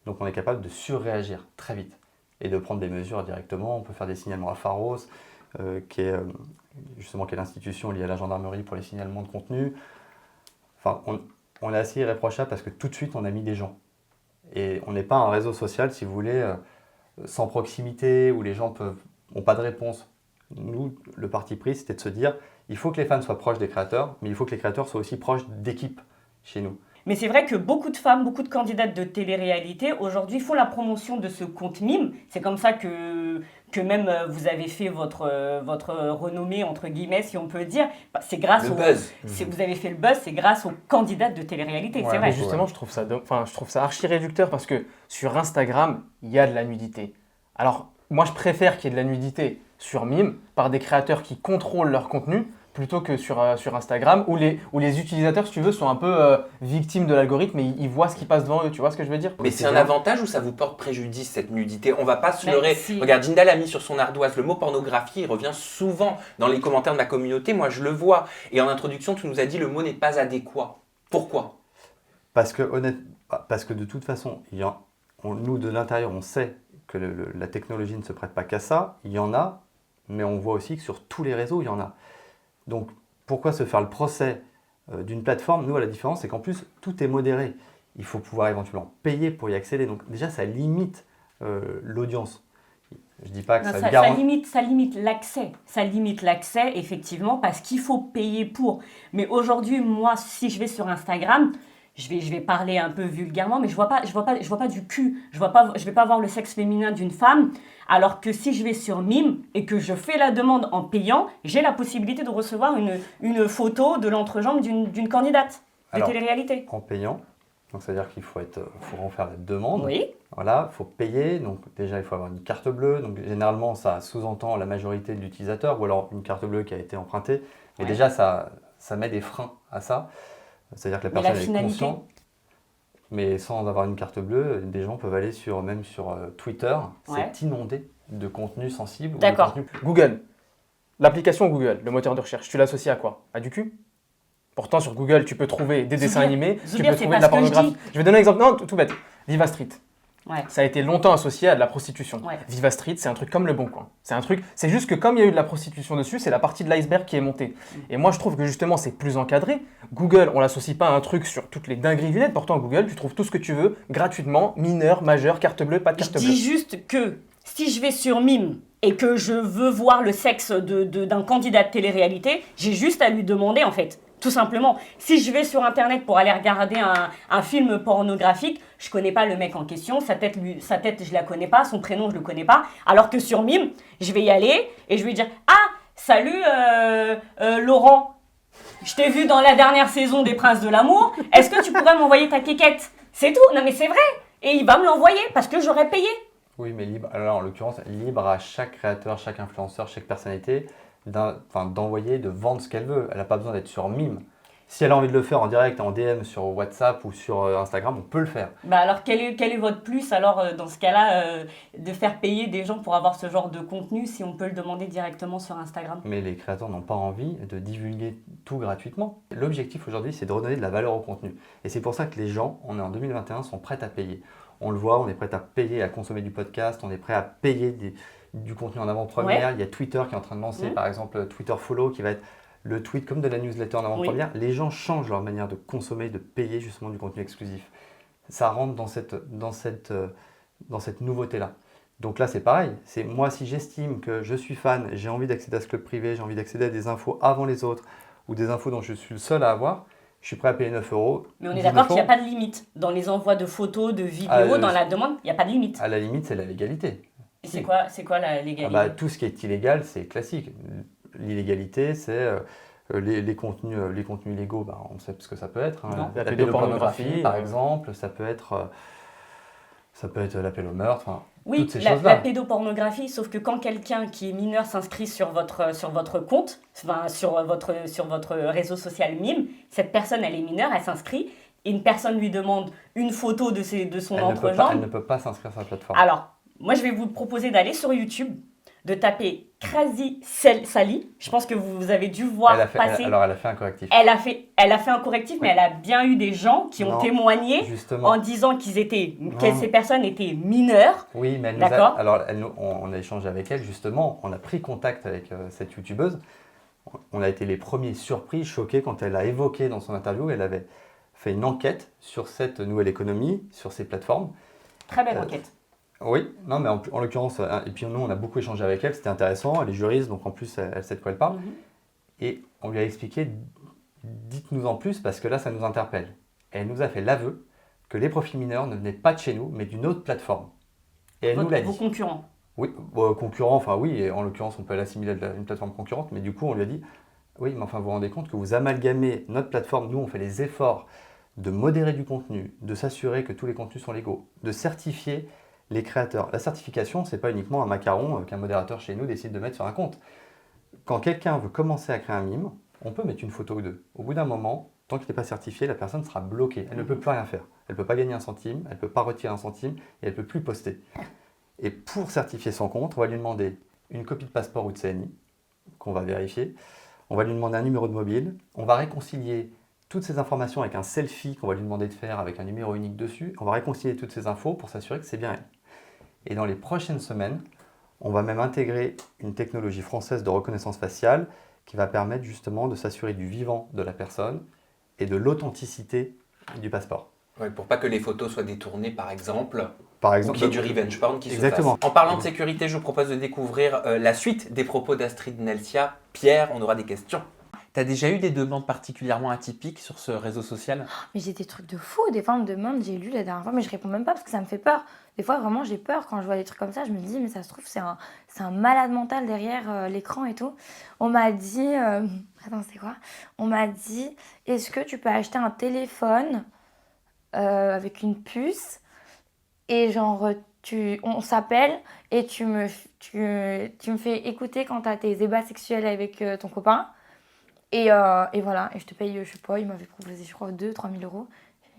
donc on est capable de surréagir très vite et de prendre des mesures directement. On peut faire des signalements à Pharos, qui est l'institution liée à la gendarmerie pour les signalements de contenu. Enfin, on est assez irréprochable parce que tout de suite on a mis des gens. Et on n'est pas un réseau social, si vous voulez, sans proximité, où les gens n'ont pas de réponse. Nous, le parti pris, c'était de se dire, il faut que les fans soient proches des créateurs, mais il faut que les créateurs soient aussi proches d'équipes chez nous. Mais c'est vrai que beaucoup de femmes, beaucoup de candidates de télé-réalité aujourd'hui font la promotion de ce compte Mime. C'est comme ça que même vous avez fait votre renommée, entre guillemets, si on peut dire. C'est grâce Le buzz. Vous avez fait le buzz, c'est grâce aux candidates de télé-réalité, Ouais, c'est mais vrai. justement, je trouve ça archi réducteur parce que sur Instagram, il y a de la nudité. Alors, moi, je préfère qu'il y ait de la nudité sur Mime par des créateurs qui contrôlent leur contenu plutôt que sur Instagram où les utilisateurs, si tu veux, sont un peu victimes de l'algorithme et ils voient ce qui passe devant eux. Tu vois ce que je veux dire? Mais c'est un avantage ou ça vous porte préjudice cette nudité? On va pas se Mais leurrer. si. Regarde, Jindal a mis sur son ardoise le mot pornographie, il revient souvent dans les commentaires de ma communauté, moi je le vois. Et en introduction, tu nous as dit le mot n'est pas adéquat. Pourquoi? Parce que de toute façon, nous de l'intérieur, on sait que la technologie ne se prête pas qu'à ça. Il y en a, mais on voit aussi que sur tous les réseaux, il y en a. Donc, pourquoi se faire le procès d'une plateforme? Nous, à la différence, c'est qu'en plus, tout est modéré. Il faut pouvoir éventuellement payer pour y accéder. Donc, déjà, ça limite l'audience. Je dis pas que ça garantit. Ça limite l'accès. Ça limite l'accès, effectivement, parce qu'il faut payer pour. Mais aujourd'hui, moi, si je vais sur Instagram, je vais parler un peu vulgairement, mais je vois pas du cul. Je vais pas voir le sexe féminin d'une femme. Alors que si je vais sur Mime et que je fais la demande en payant, j'ai la possibilité de recevoir une photo de l'entrejambe d'une candidate de télé-réalité. En payant, donc c'est-à-dire qu'il faut en faire la demande. Oui. Voilà, il faut payer. Donc déjà, il faut avoir une carte bleue. Donc généralement, ça sous-entend la majorité de l'utilisateur ou alors une carte bleue qui a été empruntée. Et Ouais. déjà, ça met des freins à ça. C'est-à-dire que la Mais personne la est finalité. consciente. Mais sans avoir une carte bleue, des gens peuvent aller même sur Twitter. Ouais. C'est inondé de contenu sensible. ou de D'accord. contenu- Google. L'application Google, le moteur de recherche, tu l'associes à quoi? À du cul? Pourtant, sur Google, tu peux trouver des dessins Zoubir, animés, tu Zoubir, peux c'est trouver de pas la ce que je pornographie. dis. Je vais donner un exemple, non, tout bête. Viva Street. Ouais. Ça a été longtemps associé à de la prostitution. Ouais. Viva Street, c'est un truc comme Le Bon Coin. C'est juste que comme il y a eu de la prostitution dessus, c'est la partie de l'iceberg qui est montée. Et moi, je trouve que justement, c'est plus encadré. Google, on l'associe pas à un truc sur toutes les dingueries du net. Pourtant, Google, tu trouves tout ce que tu veux gratuitement, mineur, majeur, carte bleue, pas de Je carte bleue. dis juste que si je vais sur Mime et que je veux voir le sexe d'un candidat de télé-réalité, j'ai juste à lui demander, en fait, tout simplement. Si je vais sur Internet pour aller regarder un film pornographique, je connais pas le mec en question, sa tête, je la connais pas, son prénom, je le connais pas. Alors que sur Mime, je vais y aller et je vais dire « Ah, salut Laurent, je t'ai vu dans la dernière saison des Princes de l'amour, est-ce que tu pourrais m'envoyer ta quéquette ?» C'est tout, non mais c'est vrai. Et il va me l'envoyer parce que j'aurais payé. Oui, mais libre. Alors, en l'occurrence, libre à chaque créateur, chaque influenceur, chaque personnalité d'envoyer, de vendre ce qu'elle veut. Elle n'a pas besoin d'être sur Mime. Si elle a envie de le faire en direct, en DM sur WhatsApp ou sur Instagram, on peut le faire. Bah alors quel est votre plus alors dans ce cas-là de faire payer des gens pour avoir ce genre de contenu si on peut le demander directement sur Instagram? Mais les créateurs n'ont pas envie de divulguer tout gratuitement. L'objectif aujourd'hui, c'est de redonner de la valeur au contenu. Et c'est pour ça que les gens, on est en 2021, sont prêts à payer. On le voit, on est prêt à payer, à consommer du podcast, on est prêt à payer du contenu en avant-première. Ouais. Il y a Twitter qui est en train de lancer, par exemple, Twitter Follow, qui va être le tweet comme de la newsletter en avant-première. Les gens changent leur manière de consommer, de payer justement du contenu exclusif. Ça rentre dans cette nouveauté-là. Donc là, c'est pareil. C'est moi, si j'estime que je suis fan, j'ai envie d'accéder à ce club privé, j'ai envie d'accéder à des infos avant les autres ou des infos dont je suis le seul à avoir, je suis prêt à payer 9 €. Mais on est d'accord qu'il n'y a pas de limite. Dans les envois de photos, de vidéos, dans la demande, il n'y a pas de limite. À la limite, c'est la légalité. Et c'est quoi la légalité? Tout ce qui est illégal, c'est classique. L'illégalité, c'est les contenus légaux, on sait ce que ça peut être. Hein. La La pédopornographie, pédopornographie, par exemple, ça peut être l'appel au meurtre, Oui, toutes ces la choses-là. pédopornographie, sauf que quand quelqu'un qui est mineur s'inscrit sur votre compte, sur votre réseau social Mime, cette personne, elle est mineure, elle s'inscrit, et une personne lui demande une photo de son entrejambe. Elle ne peut pas s'inscrire sur la plateforme. Alors, moi, je vais vous proposer d'aller sur YouTube, de taper Crazy Sally. Je pense que vous avez dû voir passer. Elle a fait un correctif. Elle a fait un correctif, mais elle a bien eu des gens qui ont témoigné justement. en disant que ces personnes étaient mineures. Oui, mais on a échangé avec elle justement. On a pris contact avec cette youtubeuse. On a été les premiers surpris, choqués quand elle a évoqué dans son interview, elle avait fait une enquête sur cette nouvelle économie, sur ces plateformes. Très belle enquête. Oui, non, mais en l'occurrence, et puis nous, on a beaucoup échangé avec elle, c'était intéressant, elle est juriste, donc en plus, elle sait de quoi elle parle. Et on lui a expliqué, dites-nous en plus, parce que là, ça nous interpelle. Et elle nous a fait l'aveu que les profils mineurs ne venaient pas de chez nous, mais d'une autre plateforme. Et elle nous l'a dit. Vos concurrents. Oui, concurrents, enfin oui, et en l'occurrence, on peut l'assimiler à une plateforme concurrente, mais du coup, on lui a dit, oui, mais enfin, vous vous rendez compte que vous amalgamez notre plateforme, nous, on fait les efforts de modérer du contenu, de s'assurer que tous les contenus sont légaux, de certifier les créateurs. La certification, ce n'est pas uniquement un macaron qu'un modérateur chez nous décide de mettre sur un compte. Quand quelqu'un veut commencer à créer un mime, on peut mettre une photo ou deux. Au bout d'un moment, tant qu'il n'est pas certifié, la personne sera bloquée. Elle ne peut plus rien faire. Elle ne peut pas gagner un centime, elle ne peut pas retirer un centime et elle ne peut plus poster. Et pour certifier son compte, on va lui demander une copie de passeport ou de CNI, qu'on va vérifier. On va lui demander un numéro de mobile. On va réconcilier toutes ces informations avec un selfie qu'on va lui demander de faire avec un numéro unique dessus. On va réconcilier toutes ces infos pour s'assurer que c'est bien elle. Et dans les prochaines semaines, on va même intégrer une technologie française de reconnaissance faciale qui va permettre justement de s'assurer du vivant de la personne et de l'authenticité du passeport. Ouais, pour pas que les photos soient détournées, par exemple, ou qu'il y ait du revenge porn qui se fasse. En parlant de sécurité, je vous propose de découvrir la suite des propos d'Astrid Nelsia. Pierre, on aura des questions. T'as déjà eu des demandes particulièrement atypiques sur ce réseau social? Mais j'ai des trucs de fou. Des fois, on me demande, j'ai lu la dernière fois, mais je réponds même pas parce que ça me fait peur. Des fois, vraiment, j'ai peur quand je vois des trucs comme ça. Je me dis, mais ça se trouve, c'est un malade mental derrière l'écran et tout. On m'a dit, attends, c'est quoi? On m'a dit, est-ce que tu peux acheter un téléphone avec une puce et genre, on s'appelle et tu me fais écouter quand t'as tes ébats sexuels avec ton copain. Et voilà, et je te paye, je sais pas, il m'avait proposé, je crois, 2-3 000 €.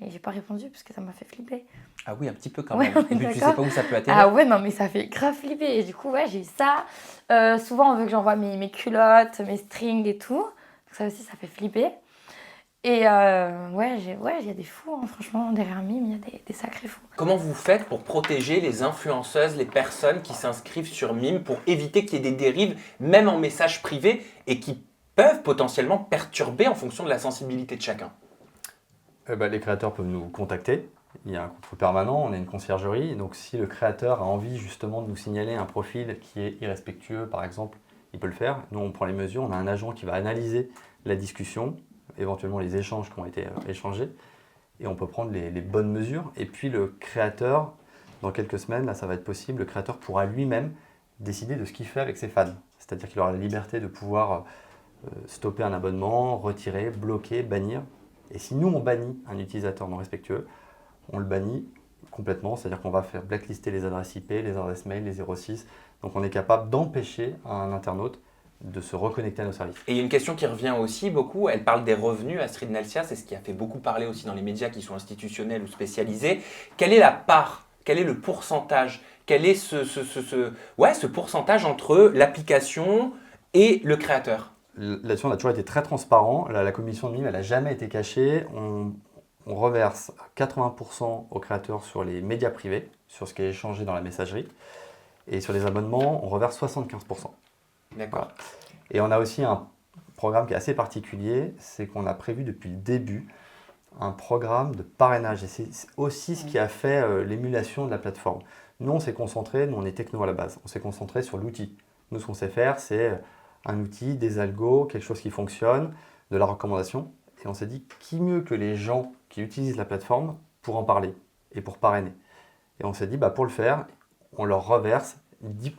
Et j'ai pas répondu parce que ça m'a fait flipper. Ah oui, un petit peu quand Ouais, même. on est Et puis tu sais d'accord. pas où ça peut atterrir. Ah ouais, non, mais ça fait grave flipper. Et du coup, ouais, j'ai eu ça. Souvent, on veut que j'envoie mes culottes, mes strings et tout. Donc ça aussi, ça fait flipper. Et ouais, il y a des fous, hein, franchement, derrière Mime, il y a des sacrés fous. Comment vous faites pour protéger les influenceuses, les personnes qui s'inscrivent sur Mime pour éviter qu'il y ait des dérives, même en message privé, et qui peuvent potentiellement perturber en fonction de la sensibilité de chacun? Les créateurs peuvent nous contacter. Il y a un contrôle permanent, on a une conciergerie. Donc si le créateur a envie justement de nous signaler un profil qui est irrespectueux, par exemple, il peut le faire. Nous, on prend les mesures. On a un agent qui va analyser la discussion, éventuellement les échanges qui ont été échangés. Et on peut prendre les bonnes mesures. Et puis le créateur, dans quelques semaines, là ça va être possible, le créateur pourra lui-même décider de ce qu'il fait avec ses fans. C'est-à-dire qu'il aura la liberté de pouvoir stopper un abonnement, retirer, bloquer, bannir. Et si nous, on bannit un utilisateur non respectueux, on le bannit complètement, c'est-à-dire qu'on va faire blacklister les adresses IP, les adresses mail, les 06. Donc on est capable d'empêcher un internaute de se reconnecter à nos services. Et il y a une question qui revient aussi beaucoup, elle parle des revenus, Astrid Nelsia, c'est ce qui a fait beaucoup parler aussi dans les médias qui sont institutionnels ou spécialisés. Quelle est la part, quel est le pourcentage, quel est ce pourcentage entre l'application et le créateur? Là-dessus, on a toujours été très transparent. La commission de Mime, elle n'a jamais été cachée. on reverse 80% aux créateurs sur les médias privés, sur ce qui est échangé dans la messagerie. Et sur les abonnements, on reverse 75%. D'accord. Et on a aussi un programme qui est assez particulier, c'est qu'on a prévu depuis le début un programme de parrainage. Et c'est aussi ce qui a fait l'émulation de la plateforme. Nous, on s'est concentré, nous on est techno à la base, on s'est concentré sur l'outil. Nous, ce qu'on sait faire, c'est un outil, des algos, quelque chose qui fonctionne, de la recommandation. Et on s'est dit, qui mieux que les gens qui utilisent la plateforme pour en parler et pour parrainer. Et on s'est dit, pour le faire, on leur reverse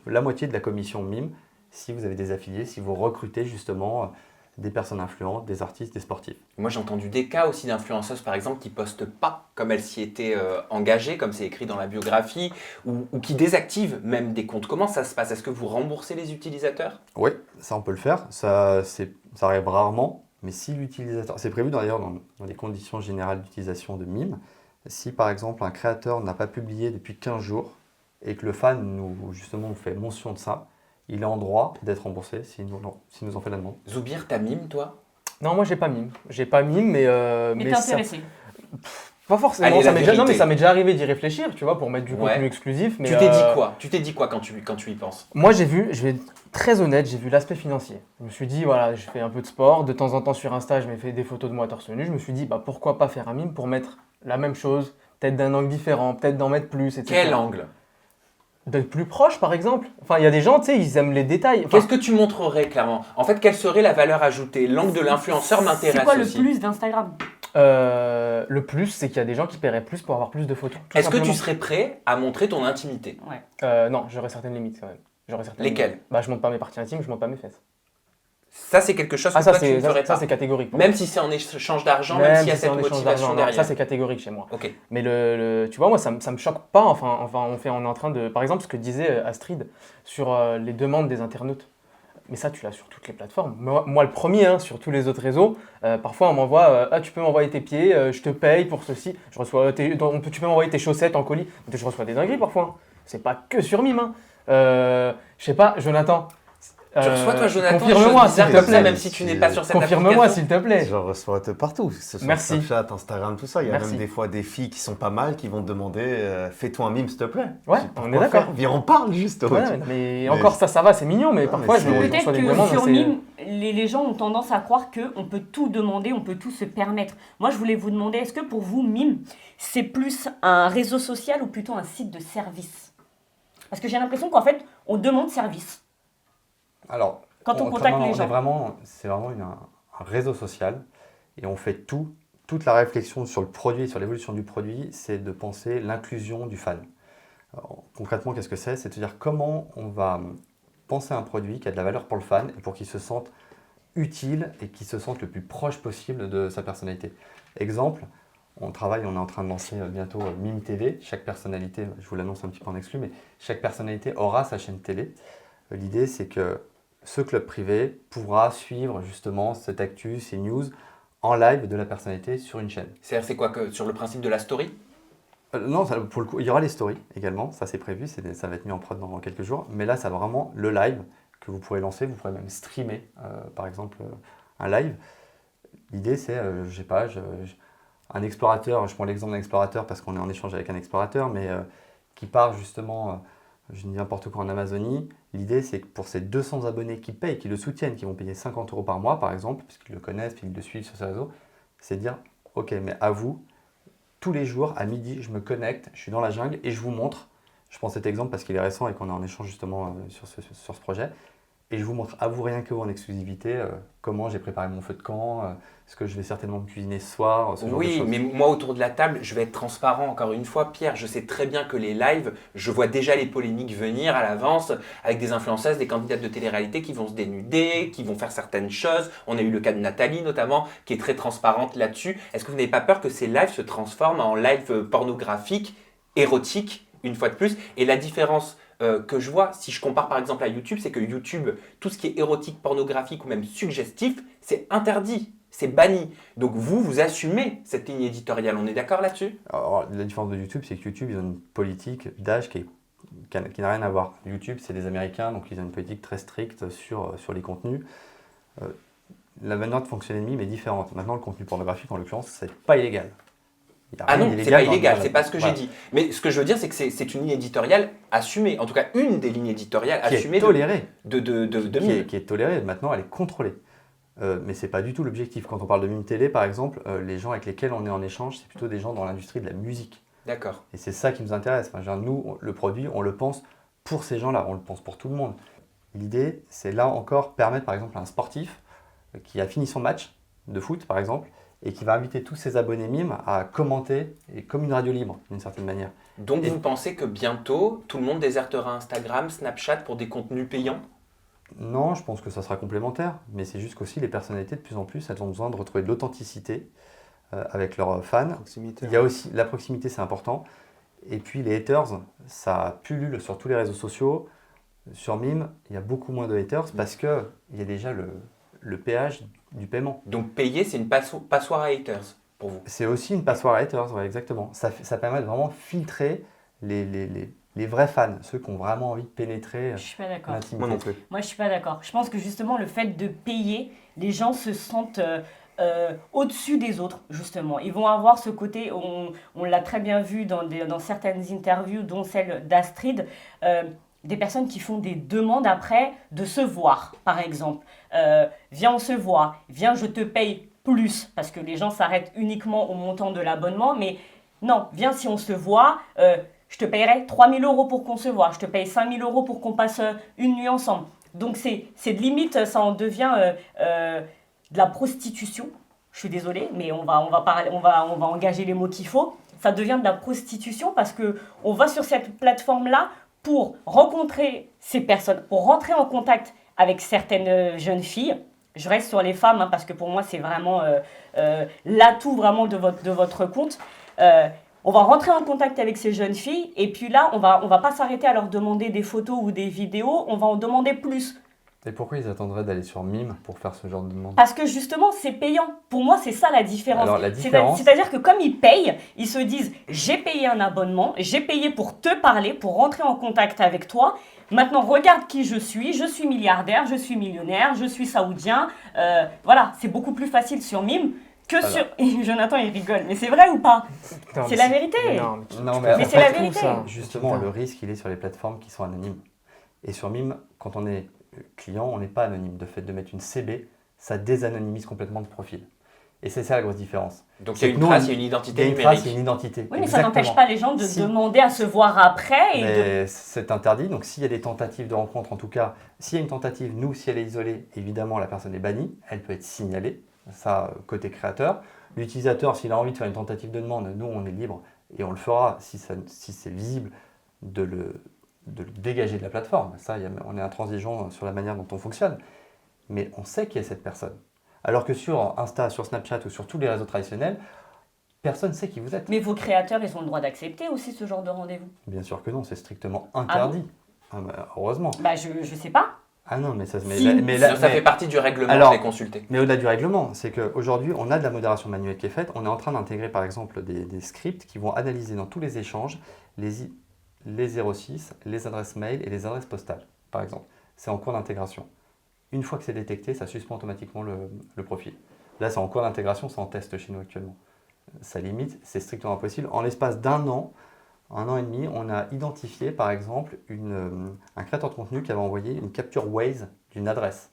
la moitié de la commission MIME si vous avez des affiliés, si vous recrutez justement des personnes influentes, des artistes, des sportifs. Moi, j'ai entendu des cas aussi d'influenceuses, par exemple, qui postent pas comme elles s'y étaient engagées, comme c'est écrit dans la biographie, ou qui désactivent même des comptes. Comment ça se passe? Est-ce que vous remboursez les utilisateurs? Oui, ça on peut le faire. Ça arrive rarement, mais si l'utilisateur... C'est prévu d'ailleurs dans les conditions générales d'utilisation de MIME. Si par exemple un créateur n'a pas publié depuis 15 jours et que le fan nous fait mention de ça, il est en droit d'être remboursé s'il nous en fait la demande. Zoubir, t'as mime, toi? Non, moi j'ai pas mime. J'ai pas mime, mais t'es intéressé? Pas forcément. Allez, Ça la m'est déjà... Non, mais vérité. ça m'est déjà arrivé d'y réfléchir, tu vois, pour mettre du Ouais. contenu exclusif. Mais Tu t'es dit quoi? Tu t'es dit quoi quand tu y penses? Moi, je vais être très honnête, j'ai vu l'aspect financier. Je me suis dit, voilà, je fais un peu de sport. De temps en temps sur Insta, je me fais des photos de moi torse nu. Je me suis dit, pourquoi pas faire un mime pour mettre la même chose, peut-être d'un angle différent, peut-être d'en mettre plus, etc. Quel angle? D'être plus proche, par exemple. Enfin, il y a des gens, tu sais, ils aiment les détails. Enfin, Qu'est-ce que tu montrerais clairement? En fait, quelle serait la valeur ajoutée? L'angle de l'influenceur m'intéresse aussi. C'est quoi le plus d'Instagram? le plus, c'est qu'il y a des gens qui paieraient plus pour avoir plus de photos. tout Est-ce que tu simplement. serais prêt à montrer ton intimité? Non, j'aurais certaines limites quand même. Lesquelles? Limites. Je monte pas mes parties intimes, je monte pas mes fesses. Ça, c'est quelque chose que ça, toi, tu ne ferais ça pas. c'est catégorique. pour Même moi. si c'est en échange d'argent, même s'il y a si c'est cette en échange motivation d'argent, non, derrière. ça c'est catégorique chez moi. Ok. Mais tu vois, moi ça me choque pas. Enfin, on est en train de, par exemple, ce que disait Astrid sur les demandes des internautes. Mais ça, tu l'as sur toutes les plateformes. Moi le premier, sur tous les autres réseaux. Parfois, on m'envoie, tu peux m'envoyer tes pieds, je te paye pour ceci. Je reçois, tu peux m'envoyer tes chaussettes en colis. Je reçois des dingueries parfois. C'est pas que sur Mime. Je sais pas, Jonathan. Tu reçois toi, Jonathan, confirme-moi, des choses s'il bizarres te comme plaît. ça, même si tu n'es pas sur cette Confirme-moi, application. s'il te plaît. J'en reçois de partout, que ce soit Merci. Snapchat, Instagram, tout ça. Il y a Merci. même des fois des filles qui sont pas mal qui vont te demander fais-toi un mime s'il te plaît. Ouais, Je dis, on pourquoi est d'accord. faire Viens, on parle juste. Ouais, mais encore ça va, c'est mignon, mais Non, parfois mais je c'est- reçois Peut-être des que demandes. sur assez- Mime, les gens ont tendance à croire qu'on peut tout demander, on peut tout se permettre. Moi, je voulais vous demander, est-ce que pour vous, Mime, c'est plus un réseau social ou plutôt un site de service? Parce que j'ai l'impression qu'en fait, on demande service. Alors, Quand on contacte les gens. C'est vraiment un réseau social et on fait toute la réflexion sur le produit, sur l'évolution du produit, c'est de penser l'inclusion du fan. Alors, concrètement, qu'est-ce que c'est? C'est de dire comment on va penser un produit qui a de la valeur pour le fan et pour qu'il se sente utile et qu'il se sente le plus proche possible de sa personnalité. Exemple, on est en train de lancer bientôt Mime TV. Chaque personnalité, je vous l'annonce un petit peu en exclu, mais chaque personnalité aura sa chaîne télé. L'idée, c'est que ce club privé pourra suivre justement cette actu, ces news en live de la personnalité sur une chaîne. C'est quoi que sur le principe de la story? Non, pour le coup, il y aura les stories également, ça c'est prévu, ça va être mis en prod dans quelques jours. Mais là, ça va vraiment le live que vous pourrez lancer, vous pourrez même streamer, par exemple, un live. L'idée, c'est, un explorateur, je prends l'exemple d'un explorateur parce qu'on est en échange avec un explorateur, mais qui part justement, je dis n'importe quoi, en Amazonie. L'idée, c'est que pour ces 200 abonnés qui payent, qui le soutiennent, qui vont payer 50 € par mois, par exemple, puisqu'ils le connaissent, puis ils le suivent sur ses réseaux, c'est de dire, ok, mais à vous, tous les jours, à midi, je me connecte, je suis dans la jungle et je vous montre, je prends cet exemple parce qu'il est récent et qu'on est en échange justement sur ce projet, et je vous montre à vous rien que vous en exclusivité comment j'ai préparé mon feu de camp, ce que je vais certainement me cuisiner ce soir, ce genre de Oui, choses. mais moi autour de la table, je vais être transparent encore une fois. Pierre, je sais très bien que les lives, je vois déjà les polémiques venir à l'avance avec des influenceuses, des candidates de télé-réalité qui vont se dénuder, qui vont faire certaines choses. On a eu le cas de Nathalie notamment, qui est très transparente là-dessus. Est-ce que vous n'avez pas peur que ces lives se transforment en live pornographique, érotique, une fois de plus? Et la différence que je vois, si je compare par exemple à YouTube, c'est que YouTube, tout ce qui est érotique, pornographique ou même suggestif, c'est interdit, c'est banni. Donc vous assumez cette ligne éditoriale, on est d'accord là-dessus? Alors, la différence de YouTube, c'est que YouTube, ils ont une politique d'âge qui n'a rien à voir. YouTube, c'est des Américains, donc ils ont une politique très stricte sur les contenus. La manière de fonctionner de Mime est différente. Maintenant, le contenu pornographique, en l'occurrence, c'est pas illégal. Il y a Ah rien non, c'est d'illégal pas dans- illégal, dans- c'est pas ce que voilà. j'ai dit. Mais ce que je veux dire, c'est que c'est une ligne éditoriale assumée. En tout cas, une des lignes éditoriales Qui assumées est tolérée. de Qui est, Mime. qui est tolérée. Maintenant, elle est contrôlée. Mais c'est pas du tout l'objectif. Quand on parle de mime télé, par exemple, les gens avec lesquels on est en échange, c'est plutôt des gens dans l'industrie de la musique. D'accord. Et c'est ça qui nous intéresse. Enfin, je veux dire, nous, le produit, on le pense pour ces gens-là, on le pense pour tout le monde. L'idée, c'est là encore permettre, par exemple, à un sportif qui a fini son match de foot, par exemple, et qui va inviter tous ses abonnés Mime à commenter, et comme une radio libre, d'une certaine manière. Donc Et- vous pensez que bientôt, tout le monde désertera Instagram, Snapchat pour des contenus payants? Non, je pense que ça sera complémentaire, mais c'est juste qu'aussi les personnalités, de plus en plus, elles ont besoin de retrouver de l'authenticité avec leurs fans. Proximité. Il y a aussi la proximité, c'est important. Et puis les haters, ça pullule sur tous les réseaux sociaux. Sur Mime, il y a beaucoup moins de haters parce qu'il y a déjà le péage du paiement. Donc payer, c'est une passoire à haters pour vous. C'est aussi une passoire à haters, ouais, exactement. Ça permet de vraiment filtrer les vrais fans, ceux qui ont vraiment envie de pénétrer Je suis pas d'accord. l'intimité. Moi non plus. Moi, je suis pas d'accord. Je pense que justement, le fait de payer, les gens se sentent au-dessus des autres, justement. Ils vont avoir ce côté, on l'a très bien vu dans certaines interviews, dont celle d'Astrid, des personnes qui font des demandes après de se voir, par exemple. Viens, on se voit. Viens, je te paye plus. Parce que les gens s'arrêtent uniquement au montant de l'abonnement. Mais non, viens, si on se voit, je te payerai 3 000 € pour qu'on se voit. Je te paye 5 000 € pour qu'on passe une nuit ensemble. Donc, c'est de limite, ça en devient de la prostitution. Je suis désolée, mais on va engager les mots qu'il faut. Ça devient de la prostitution parce qu'on va sur cette plateforme-là pour rencontrer ces personnes, pour rentrer en contact avec certaines jeunes filles. Je reste sur les femmes parce que pour moi, c'est vraiment l'atout vraiment de votre compte. On va rentrer en contact avec ces jeunes filles et puis là, on va pas s'arrêter à leur demander des photos ou des vidéos, on va en demander plus. Et pourquoi ils attendraient d'aller sur Mime pour faire ce genre de demande? Parce que justement, c'est payant. Pour moi, c'est ça la différence. Alors, la différence- C'est-à-dire que comme ils payent, ils se disent « j'ai payé un abonnement, j'ai payé pour te parler, pour rentrer en contact avec toi. Maintenant, regarde qui je suis milliardaire, je suis millionnaire, je suis saoudien. Voilà, c'est beaucoup plus facile sur Mime que sur... Jonathan, il rigole. Mais c'est vrai ou pas? Non, C'est mais la vérité. Non, Mais c'est la vérité. Justement, le risque, il est sur les plateformes qui sont anonymes. Et sur Mime, quand on est client, on n'est pas anonyme. De fait de mettre une CB, ça désanonymise complètement le profil. Et c'est ça la grosse différence. Donc il y C'est a que une nous, trace, on- il y a une Il y identité a une numérique. trace et une identité. Oui, mais ça Exactement. n'empêche pas les gens de Si. demander à se voir après. Mais c'est interdit. Donc s'il y a des tentatives de rencontre, en tout cas, s'il y a une tentative, nous, si elle est isolée, évidemment, la personne est bannie. Elle peut être signalée. Ça, côté créateur. L'utilisateur, s'il a envie de faire une tentative de demande, nous, on est libre et on le fera si c'est visible de le dégager de la plateforme. Ça, on est intransigeant sur la manière dont on fonctionne. Mais on sait qui est cette personne. Alors que sur Insta, sur Snapchat ou sur tous les réseaux traditionnels, personne ne sait qui vous êtes. Mais vos créateurs, ils ont le droit d'accepter aussi ce genre de rendez-vous. Bien sûr que non, c'est strictement interdit. Heureusement. Bah, je sais pas. Ah non, mais ça, Ça fait partie du règlement Alors, de les consulter. Mais au-delà du règlement, c'est qu'aujourd'hui, on a de la modération manuelle qui est faite. On est en train d'intégrer, par exemple, des scripts qui vont analyser dans tous les échanges les 06, les adresses mail et les adresses postales, par exemple. C'est en cours d'intégration. Une fois que c'est détecté, ça suspend automatiquement le profil. Là, c'est en cours d'intégration, c'est en test chez nous actuellement. Ça limite, c'est strictement impossible. En l'espace d'un an et demi, on a identifié, par exemple, un créateur de contenu qui avait envoyé une capture Waze d'une adresse.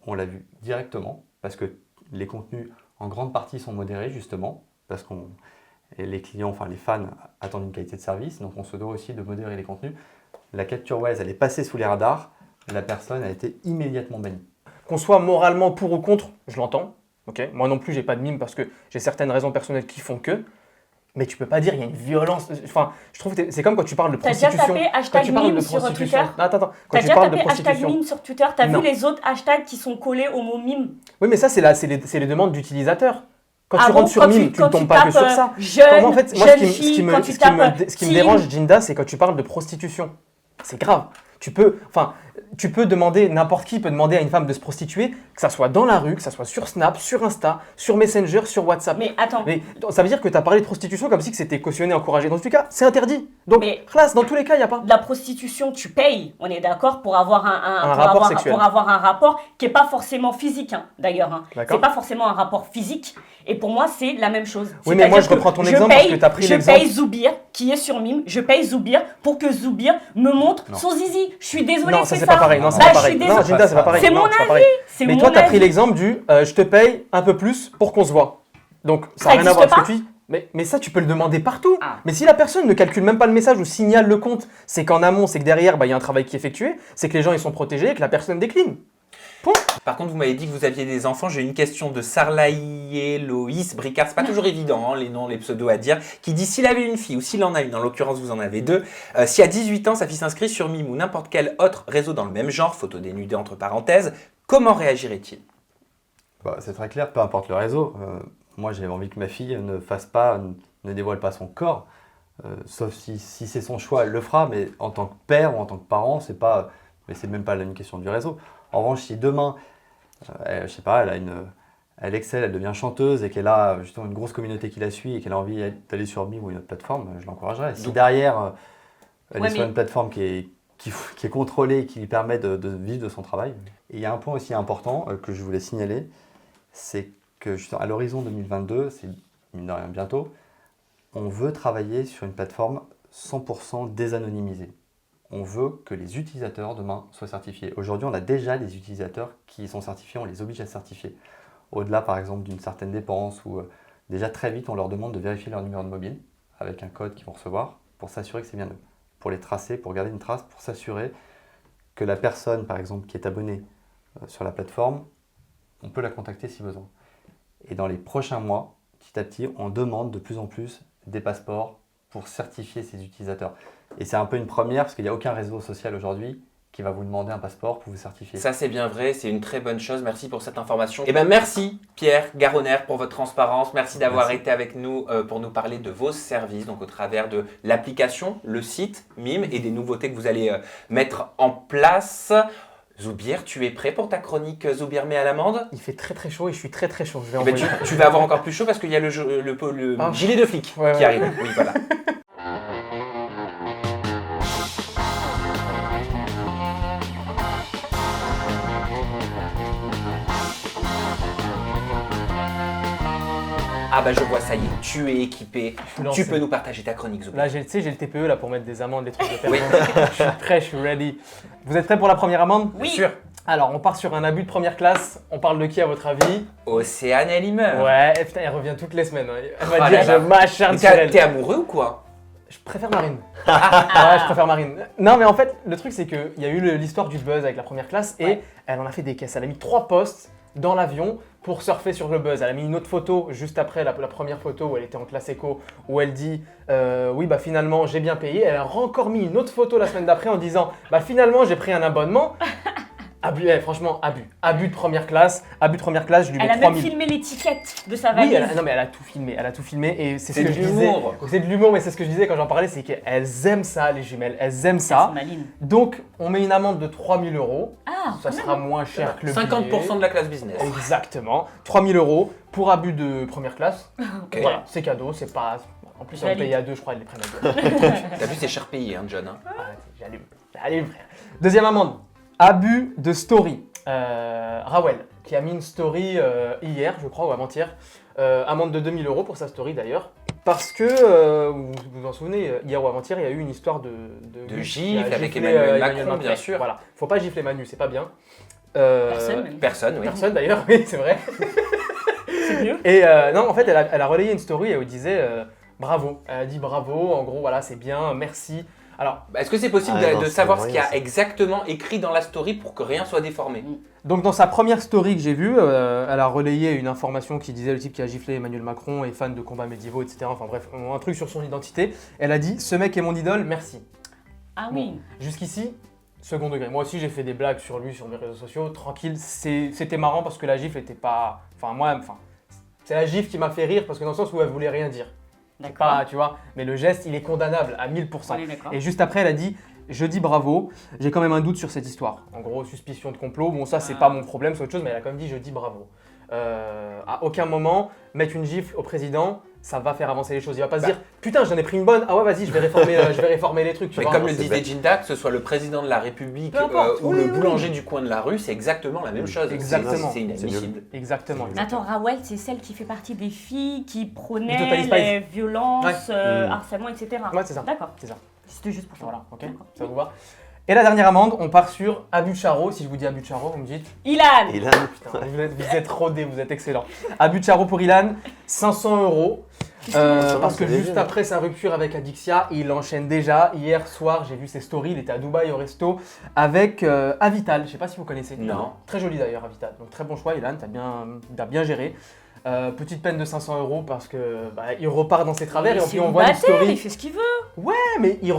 On l'a vu directement, parce que les contenus, en grande partie, sont modérés, justement, parce que les clients, enfin les fans, attendent une qualité de service, donc on se doit aussi de modérer les contenus. La capture Waze, elle est passée sous les radars, la personne a été immédiatement bannie. Qu'on soit moralement pour ou contre, je l'entends. Okay, moi non plus, j'ai pas de mime parce que j'ai certaines raisons personnelles qui font que. Mais tu peux pas dire il y a une violence. Enfin, je trouve que c'est comme quand tu parles de T'as déjà prostitution. tapé hashtag mime sur Twitter? Non, attends. Quand T'as tu déjà parles de tapé hashtag prostitution. mime sur Twitter? T'as Non. vu les autres hashtags qui sont collés au mot mime? Oui, mais ça, c'est les demandes d'utilisateurs. Quand Ah tu bon, rentres sur quand mime, tu- tu ne quand tu tombes pas que tapes, sur ça. jeune, En fait, moi, jeune ce fille, qui quand tu tapes me teen. dérange, Jinda, c'est quand tu parles de prostitution. C'est grave. Tu peux. Enfin, tu peux demander, n'importe qui peut demander à une femme de se prostituer, que ça soit dans la rue, que ça soit sur Snap, sur Insta, sur Messenger, sur WhatsApp. Mais attends. Mais ça veut dire que tu as parlé de prostitution comme si que c'était cautionné, encouragé. Dans tous les cas, c'est interdit. Donc, classe, dans tous les cas, il n'y a pas. De la prostitution, tu payes, on est d'accord, pour avoir un rapport sexuel. pour avoir un rapport qui n'est pas forcément physique, hein, d'ailleurs. Hein. D'accord. C'est pas forcément un rapport physique. Et pour moi, c'est la même chose. Oui, mais moi, je reprends ton exemple parce que tu as pris l'exemple. Je paye Zoubir, qui est sur Mime, je paye Zoubir pour que Zoubir me montre son zizi. Je suis désolée, non, ça c'est pas pareil. Non, c'est bah, pas pareil. Non, Ginda, c'est pas pareil. C'est mon avis. Mais toi, tu as pris l'exemple du je te paye un peu plus pour qu'on se voit. Donc, ça n'a rien à voir avec ce que tu dis. Mais ça, tu peux le demander partout. Ah. Mais si la personne ne calcule même pas le message ou signale le compte, c'est qu'en amont, c'est que derrière, il y a un travail qui est effectué, c'est que les gens ils sont protégés et que la personne décline. Point. Par contre, vous m'avez dit que vous aviez des enfants. J'ai une question de Sarlaïe Loïs Bricard. C'est pas toujours évident, hein, les noms, les pseudos à dire. Qui dit s'il avait une fille ou s'il en a une, en l'occurrence vous en avez deux, si à 18 ans sa fille s'inscrit sur Mime ou n'importe quel autre réseau dans le même genre, photo dénudée entre parenthèses, comment réagirait-il? C'est très clair, peu importe le réseau. Moi, j'ai envie que ma fille ne dévoile pas son corps. Sauf si c'est son choix, elle le fera. Mais en tant que père ou en tant que parent, c'est même pas une question du réseau. En revanche, si demain, je sais pas, elle excelle, elle devient chanteuse et qu'elle a justement une grosse communauté qui la suit et qu'elle a envie d'aller sur Mime ou une autre plateforme, je l'encouragerai. Si derrière, elle est sur une plateforme qui est contrôlée, qui lui permet de vivre de son travail. Et il y a un point aussi important que je voulais signaler, c'est que justement, à l'horizon 2022, c'est mine de rien bientôt, on veut travailler sur une plateforme 100% désanonymisée. On veut que les utilisateurs demain soient certifiés. Aujourd'hui, on a déjà des utilisateurs qui sont certifiés, on les oblige à certifier. Au-delà, par exemple, d'une certaine dépense ou déjà très vite, on leur demande de vérifier leur numéro de mobile avec un code qu'ils vont recevoir pour s'assurer que c'est bien eux. Pour les tracer, pour garder une trace, pour s'assurer que la personne, par exemple, qui est abonnée sur la plateforme, on peut la contacter si besoin. Et dans les prochains mois, petit à petit, on demande de plus en plus des passeports pour certifier ces utilisateurs. Et c'est un peu une première parce qu'il n'y a aucun réseau social aujourd'hui qui va vous demander un passeport pour vous certifier. Ça c'est bien vrai, c'est une très bonne chose. Merci pour cette information. Et merci Pierre Garonner pour votre transparence. Merci d'avoir été avec nous pour nous parler de vos services, donc au travers de l'application, le site Mime et des nouveautés que vous allez mettre en place. Zoubir, tu es prêt pour ta chronique Zoubir met à l'amende? Il fait très très chaud et je suis très très chaud. Je vais tu vas avoir encore plus chaud parce qu'il y a le gilet de flic qui arrive. Oui, voilà. Ah bah je vois, ça y est, tu es équipé. Tu peux nous partager ta chronique, Zoubir. Là, j'ai le TPE là, pour mettre des amendes, des trucs de permis. Je suis prêt, je suis ready. Vous êtes prêts pour la première amende? Oui. Bien sûr. Alors, on part sur un abus de première classe. On parle de qui à votre avis? Océane Elimer. Ouais, putain, elle revient toutes les semaines. Elle va dire je m'acharne sur elle. T'es amoureux ou quoi? Je préfère Marine. Ouais, je préfère Marine. Non, mais en fait, le truc, c'est qu'il y a eu l'histoire du buzz avec la première classe et elle en a fait des caisses. Elle a mis 3 posts dans l'avion pour surfer sur le buzz. Elle a mis une autre photo juste après la première photo où elle était en classe éco, où elle dit oui, bah finalement, j'ai bien payé. Elle a encore mis une autre photo la semaine d'après en disant bah finalement, j'ai pris un abonnement. Abus, franchement, abus. Abus de première classe. Abus de première classe, je lui mets 3000. Elle a même filmé l'étiquette de sa valise. Oui, non mais elle a tout filmé. Elle a tout filmé et c'est ce que je disais. C'est de l'humour, mais c'est ce que je disais quand j'en parlais, c'est qu'elles aiment ça, les jumelles. Elles aiment ça. Elles sont malines. Donc, on met une amende de 3000 €. Ah, ça sera moins cher que le 50% de la classe business. Exactement. 3000 € pour abus de première classe. Okay. Voilà, c'est cadeau, c'est pas... En plus, on le paye à 2, je crois, ils les prennent à 2. T'as vu, c'est cher payé, hein, John. Hein. J'allume, frère. Deuxième amende. Abus de story. Rawel, qui a mis une story hier, je crois, ou avant-hier. Amende de 2000 € pour sa story d'ailleurs. Parce que, vous vous en souvenez, hier ou avant-hier, il y a eu une histoire de gifle avec Emmanuel Macron, bien sûr. Voilà, faut pas gifler Manu, c'est pas bien. Personne, oui. Personne d'ailleurs, oui, c'est vrai. C'est mieux. Et non, en fait, elle a relayé une story et elle disait bravo. Elle a dit bravo, en gros, voilà, c'est bien, merci. Alors, est-ce que c'est possible de savoir ce qu'il y a exactement écrit dans la story pour que rien soit déformé? Donc dans sa première story que j'ai vue, elle a relayé une information qui disait le type qui a giflé Emmanuel Macron est fan de combats médiévaux, etc. Enfin bref, un truc sur son identité. Elle a dit « Ce mec est mon idole, merci ». Ah oui. Jusqu'ici, second degré. Moi aussi j'ai fait des blagues sur lui sur mes réseaux sociaux, tranquille. C'était marrant parce que la gifle était pas... c'est la gifle qui m'a fait rire parce que dans le sens où elle voulait rien dire. D'accord. Tu vois, mais le geste, il est condamnable à 1000%. Et juste après, elle a dit Je dis bravo, j'ai quand même un doute sur cette histoire. En gros, suspicion de complot, bon ça c'est pas mon problème, c'est autre chose, mais elle a quand même dit je dis bravo. À aucun moment, mettre une gifle au président, ça va faire avancer les choses. Il va pas se dire putain j'en ai pris une bonne, ah ouais vas-y je vais réformer les trucs. Tu Mais vois, comme le disait Jinda, que ce soit le président de la République Peu importe, ou oui, le oui. boulanger du coin de la rue, c'est exactement la même chose. Exactement. C'est inadmissible. Exactement. Mais attends, Rawel, c'est celle qui fait partie des filles qui Du prônaient Totally Spies. les violences, Ouais. harcèlement, etc. Ouais c'est ça. D'accord. C'est ça. C'était juste pour ça. Voilà, ok, D'accord. ça vous va. Et la dernière amende, on part sur abus de charreau. Si je vous dis abus de charreau, vous me dites Ilan. Ilan. putain, vous êtes rodés, vous êtes excellents. Abus de charreau pour Ilan, 500 euros. Parce que c'est juste léger. après sa rupture avec Adixia, il enchaîne déjà. Hier soir, j'ai vu ses stories, il était à Dubaï au resto avec Avital. Je sais pas si vous connaissez. Non. Très joli d'ailleurs, Avital. Donc très bon choix, Ilan, t'as bien géré. Petite peine de 500 euros parce que il repart dans ses travers et puis on voit une story. Il fait ce qu'il veut. Ouais, mais il a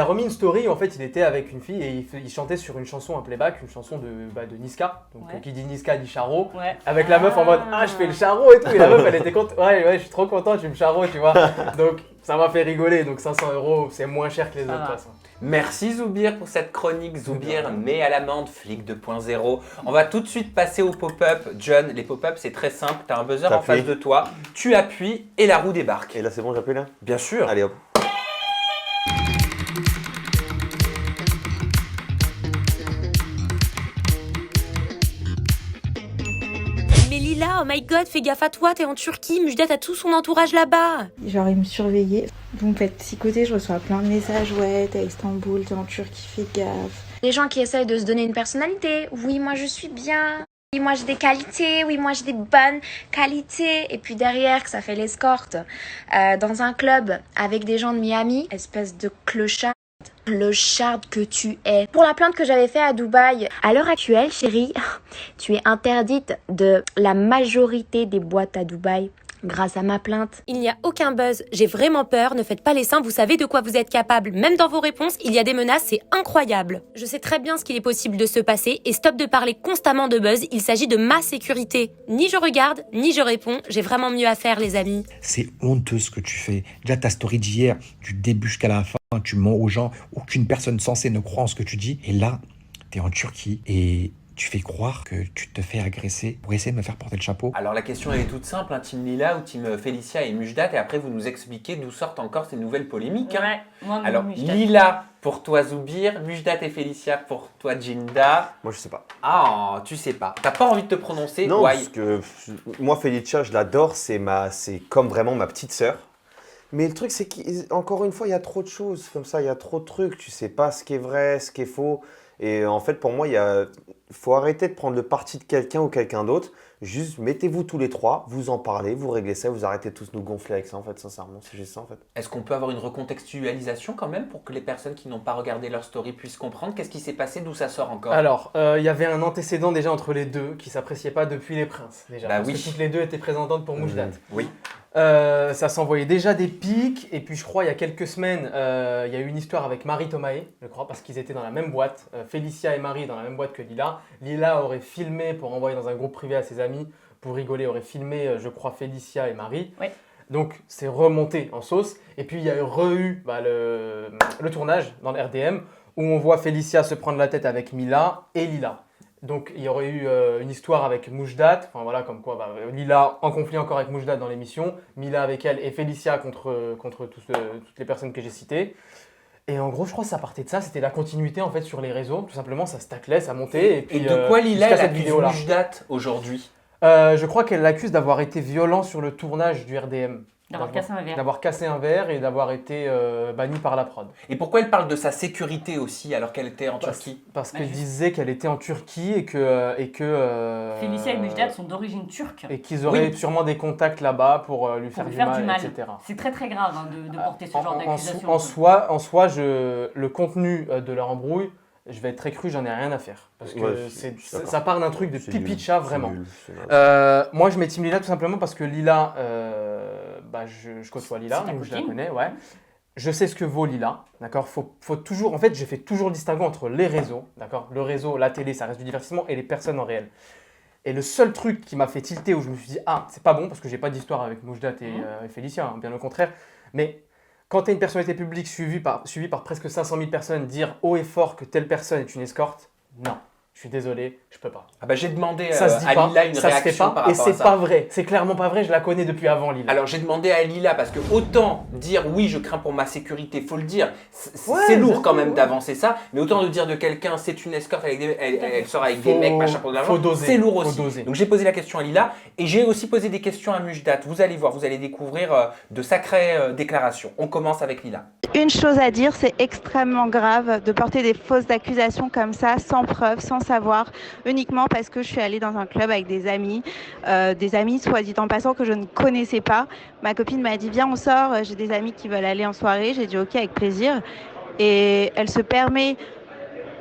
remis une story où en fait il était avec une fille et il chantait sur une chanson, un playback, une chanson de Niska. Donc Ouais. qui dit Niska dit Charo. Ouais. Avec la meuf en mode je fais le charreau et tout. Et la meuf elle était contente. Ouais, je suis trop content, tu me charreau, tu vois. Donc ça m'a fait rigoler. Donc 500 euros, c'est moins cher que les Ça autres va. de toute façon. Merci Zoubir pour cette chronique. Zoubir met à l'amende, flic 2.0. On va tout de suite passer au pop-up. John, les pop-up c'est très simple. Tu as un buzzer en T'appuies. face de toi. Tu appuies et la roue débarque. Et là, c'est bon, j'appuie là Bien sûr. Allez hop. Mais Lila, oh my god, fais gaffe à toi, t'es en Turquie, Mujdat a tout son entourage là-bas. Genre, ils me surveillaient. Vous me faites psychoter, je reçois plein de messages. Ouais, t'es à Istanbul, t'es en Turquie, fais gaffe. Les gens qui essayent de se donner une personnalité. Oui, moi je suis bien. Oui, moi j'ai des qualités. Oui, moi j'ai des bonnes qualités. Et puis derrière, que ça fait l'escorte dans un club avec des gens de Miami. Espèce de clochard. Clochard que tu es. Pour la plainte que j'avais fait à Dubaï, à l'heure actuelle, chérie, tu es interdite de la majorité des boîtes à Dubaï. Grâce à ma plainte. Il n'y a aucun buzz, j'ai vraiment peur, ne faites pas les seins, vous savez de quoi vous êtes capable. Même dans vos réponses, il y a des menaces, c'est incroyable. Je sais très bien ce qu'il est possible de se passer et stop de parler constamment de buzz, il s'agit de ma sécurité. Ni je regarde, ni je réponds, j'ai vraiment mieux à faire les amis. C'est honteux ce que tu fais. Déjà, ta story d'hier, du début jusqu'à la fin, tu mens aux gens. Aucune personne censée ne croit en ce que tu dis. Et là, t'es en Turquie et tu fais croire que tu te fais agresser pour essayer de me faire porter le chapeau. Alors la question elle est toute simple, hein, Team Lila ou Team Félicia et Mujdat, et après vous nous expliquez d'où sortent encore ces nouvelles polémiques. hein. Ouais, moi, Alors Mujdat. Lila pour toi Zoubir, Mujdat et Félicia pour toi Jinda. Moi, je sais pas. Ah, tu sais pas. T'as pas envie de te prononcer? Non, Why? parce que moi, Felicia, je l'adore, c'est comme vraiment ma petite sœur. Mais le truc, c'est qu'encore une fois, il y a trop de choses comme ça, il y a trop de trucs, tu sais pas ce qui est vrai, ce qui est faux. Et en fait, pour moi, il faut arrêter de prendre le parti de quelqu'un ou quelqu'un d'autre. Juste mettez-vous tous les trois, vous en parlez, vous réglez ça, vous arrêtez tous de nous gonfler avec ça, en fait, sincèrement, c'est juste ça, en fait. Est-ce qu'on peut avoir une recontextualisation quand même pour que les personnes qui n'ont pas regardé leur story puissent comprendre qu'est-ce qui s'est passé, d'où ça sort encore? Alors, il y avait un antécédent déjà entre les deux qui s'appréciaient pas depuis les princes. Déjà, Bah parce oui. que toutes les deux étaient présentantes pour Mujdat. Oui. Ça s'envoyait déjà des pics, et puis je crois il y a quelques semaines, il y a eu une histoire avec Marie Thomae, je crois, parce qu'ils étaient dans la même boîte. Félicia et Marie dans la même boîte que Lila. Lila aurait filmé pour envoyer dans un groupe privé à ses amis, pour rigoler, aurait filmé, je crois, Félicia et Marie. Oui. Donc c'est remonté en sauce, et puis il y a eu le tournage dans le RDM, où on voit Félicia se prendre la tête avec Mila et Lila. Donc il y aurait eu une histoire avec Mujdat, enfin voilà, comme quoi Lila en conflit encore avec Mujdat dans l'émission, Mila avec elle et Félicia contre toutes les personnes que j'ai citées. Et en gros, je crois que ça partait de ça, c'était la continuité en fait sur les réseaux, tout simplement, ça se taclait, ça montait. Et puis, de quoi Lila jusqu'à elle cette accuse vidéo-là. Mujdat aujourd'hui? Je crois qu'elle l'accuse d'avoir été violent sur le tournage du RDM. D'avoir cassé un verre. D'avoir cassé un verre et d'avoir été bannie par la prod. Et pourquoi elle parle de sa sécurité aussi alors qu'elle était en Turquie? Parce qu'elle disait qu'elle était en Turquie et que Félicia et Mujdat sont d'origine turque. et qu'ils auraient sûrement des contacts là-bas pour lui faire, Pour du, lui faire mal, du mal. etc. C'est très très grave hein, de porter ce genre d'accusation. En soi, le contenu de leur embrouille, je vais être très cru, j'en ai rien à faire. Parce que Ouais, je suis d'accord. ça part d'un truc de C'est pipi nul, de chat, c'est vraiment. nul, c'est nul. Moi, je mets Team Lila tout simplement parce que Lila, je côtoie Lila, C'est ta donc je la copine. connais, ouais. Je sais ce que vaut Lila, d'accord. Faut toujours, en fait, j'ai fait toujours le distinguo entre les réseaux, d'accord. Le réseau, la télé, ça reste du divertissement, et les personnes en réel. Et le seul truc qui m'a fait tilter, où je me suis dit, ah, c'est pas bon, parce que j'ai pas d'histoire avec Mujdat et Félicia, hein, bien au contraire, mais Quand tu es une personnalité publique suivie par presque 500 000 personnes, dire haut et fort que telle personne est une escorte, non. Je suis désolé, je peux pas. Ah bah j'ai demandé Ça se dit à pas, Lila une ça se fait réaction pas, par et rapport à c'est ça. pas vrai. C'est clairement pas vrai, je la connais depuis avant Lila. Alors j'ai demandé à Lila parce que autant dire oui je crains pour ma sécurité, faut le dire, Ouais, c'est lourd j'avoue, quand même ouais. d'avancer ça, mais autant de dire de quelqu'un c'est une escorte, elle sort avec des Faut- mecs, machin pour de l'argent, faut doser, c'est lourd faut aussi. doser. Donc j'ai posé la question à Lila et j'ai aussi posé des questions à Mujdat. Vous allez voir, vous allez découvrir de sacrées déclarations. On commence avec Lila. Une chose à dire, c'est extrêmement grave de porter des fausses accusations comme ça, sans preuve, sans savoir, uniquement parce que je suis allée dans un club avec des amis soit dit en passant que je ne connaissais pas. Ma copine m'a dit viens on sort, j'ai des amis qui veulent aller en soirée, j'ai dit ok avec plaisir. Et elle se permet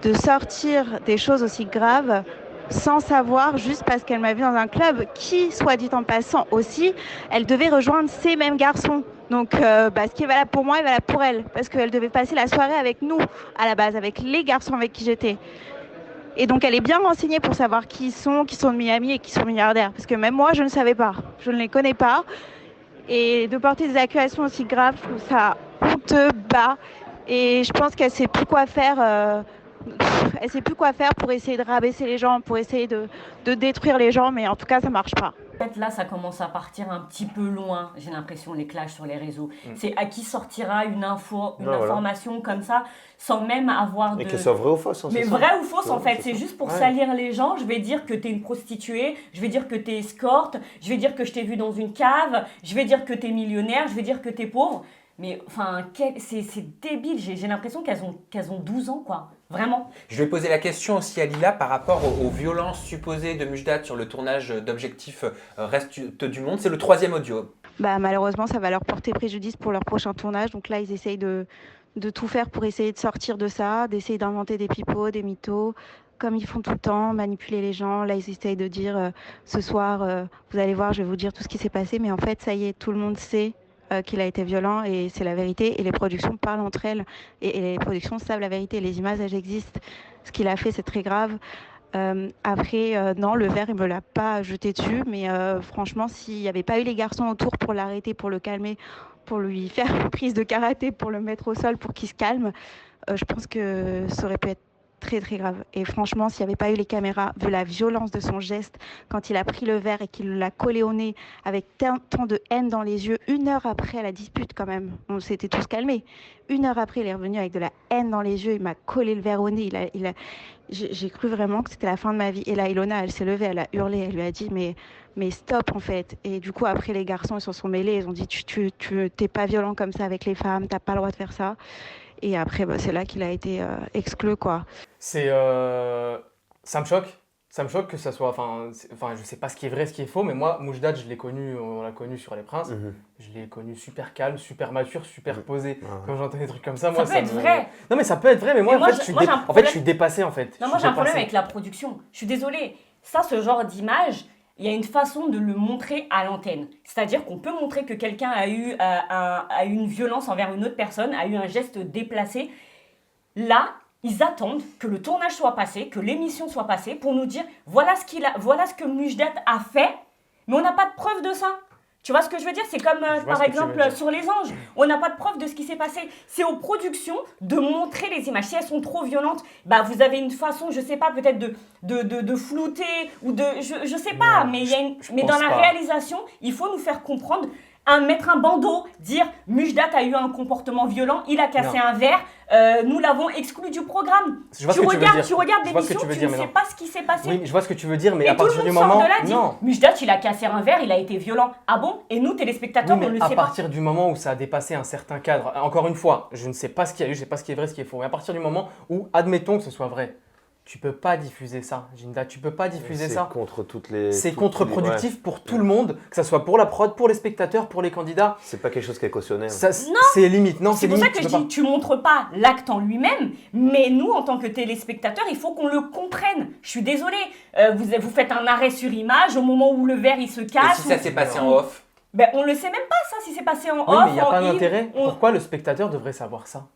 de sortir des choses aussi graves sans savoir, juste parce qu'elle m'a vu dans un club qui, soit dit en passant aussi, elle devait rejoindre ces mêmes garçons. Donc ce qui est valable pour moi est valable pour elle, parce qu'elle devait passer la soirée avec nous, à la base, avec les garçons avec qui j'étais. Et donc elle est bien renseignée pour savoir qui sont de Miami et qui sont milliardaires, parce que même moi, je ne savais pas, je ne les connais pas. Et de porter des accusations aussi graves, je trouve ça honteux, bas, et je pense qu'elle sait plus quoi faire. Elle sait plus quoi faire pour essayer de rabaisser les gens, pour essayer de détruire les gens, mais en tout cas, ça marche pas. En fait, là, ça commence à partir un petit peu loin, j'ai l'impression, les clashs sur les réseaux. C'est à qui sortira une information comme ça, sans même avoir de... Et qu'elle soit vraie ou fausse. Mais vraie ou fausse, en fait. C'est juste pour salir les gens. Je vais dire que t'es une prostituée, je vais dire que t'es escorte, je vais dire que je t'ai vu dans une cave, je vais dire que t'es millionnaire, je vais dire que t'es pauvre. Mais enfin, c'est débile. J'ai l'impression qu'elles ont 12 ans, quoi. Vraiment. Je vais poser la question aussi à Lila par rapport aux violences supposées de Mujdat sur le tournage d'Objectif Reste du Monde. C'est le 3e audio. Malheureusement, ça va leur porter préjudice pour leur prochain tournage. Donc là, ils essayent de tout faire pour essayer de sortir de ça, d'essayer d'inventer des pipeaux, des mythos, comme ils font tout le temps, manipuler les gens. Là, ils essayent de dire ce soir, vous allez voir, je vais vous dire tout ce qui s'est passé. Mais en fait, ça y est, tout le monde sait qu'il a été violent et c'est la vérité. Et les productions parlent entre elles et les productions savent la vérité. Les images, elles existent. Ce qu'il a fait, c'est très grave. Après, non, le verre, il me l'a pas jeté dessus. Mais franchement, s'il n'y avait pas eu les garçons autour pour l'arrêter, pour le calmer, pour lui faire une prise de karaté, pour le mettre au sol, pour qu'il se calme, je pense que ça aurait pu être très très grave. Et franchement, s'il n'y avait pas eu les caméras, vu la violence de son geste, quand il a pris le verre et qu'il l'a collé au nez avec tant de haine dans les yeux, 1 heure après la dispute quand même, on s'était tous calmés. 1 heure après, il est revenu avec de la haine dans les yeux, il m'a collé le verre au nez, j'ai cru vraiment que c'était la fin de ma vie. Et là, Ilona, elle s'est levée, elle a hurlé, elle lui a dit mais stop en fait. Et du coup, après, les garçons, ils s'en sont mêlés, ils ont dit tu t'es pas violent comme ça avec les femmes, t'as pas le droit de faire ça. Et après, c'est là qu'il a été exclu, quoi. Ça me choque. Ça me choque que ça soit... Enfin, je sais pas ce qui est vrai, ce qui est faux, mais moi, Mujdat, on l'a connu sur Les Princes. Je l'ai connu super calme, super mature, super posé. Quand j'entends des trucs comme ça, moi, ça peut être vrai. Non, mais ça peut être vrai, mais moi, je suis dépassé, en fait. Non, moi, j'ai un problème avec la production. Je suis désolée. Ça, ce genre d'image... Il y a une façon de le montrer à l'antenne. C'est-à-dire qu'on peut montrer que quelqu'un a eu une violence envers une autre personne, a eu un geste déplacé. Là, ils attendent que le tournage soit passé, que l'émission soit passée pour nous dire voilà ce que Mujdat a fait, mais on n'a pas de preuve de ça. Tu vois ce que je veux dire? C'est comme, par exemple, sur Les Anges. On n'a pas de preuve de ce qui s'est passé. C'est aux productions de montrer les images. Si elles sont trop violentes, vous avez une façon, je sais pas, peut-être de flouter ou de... Je sais pas, mais, dans la réalisation, il faut nous faire comprendre, mettre un bandeau, dire Mujdat a eu un comportement violent, il a cassé un verre, nous l'avons exclu du programme. Tu regardes l'émission, tu ne sais pas ce qui s'est passé. Oui, je vois ce que tu veux dire, mais et à partir du moment... Non. Mujdat, il a cassé un verre, il a été violent. Ah bon? Et nous, téléspectateurs, on ne le sait pas. À partir du moment où ça a dépassé un certain cadre, encore une fois, je ne sais pas ce qu'il y a eu, je ne sais pas ce qui est vrai, ce qui est faux, mais à partir du moment où, admettons que ce soit vrai, tu peux pas diffuser ça, Ginda, tu peux pas diffuser ça. C'est contre-productif pour tout le monde, que ce soit pour la prod, pour les spectateurs, pour les candidats. C'est pas quelque chose qui est cautionné. Non. C'est limite. Non, c'est pour ça que je dis, tu montres pas l'acte en lui-même, mais nous, en tant que téléspectateurs, il faut qu'on le comprenne. Je suis désolée, vous faites un arrêt sur image au moment où le verre il se casse. Et si ça s'est passé en off? On le sait même pas ça, si c'est passé en off. Oui, mais il n'y a pas d'intérêt. Pourquoi le spectateur devrait savoir ça?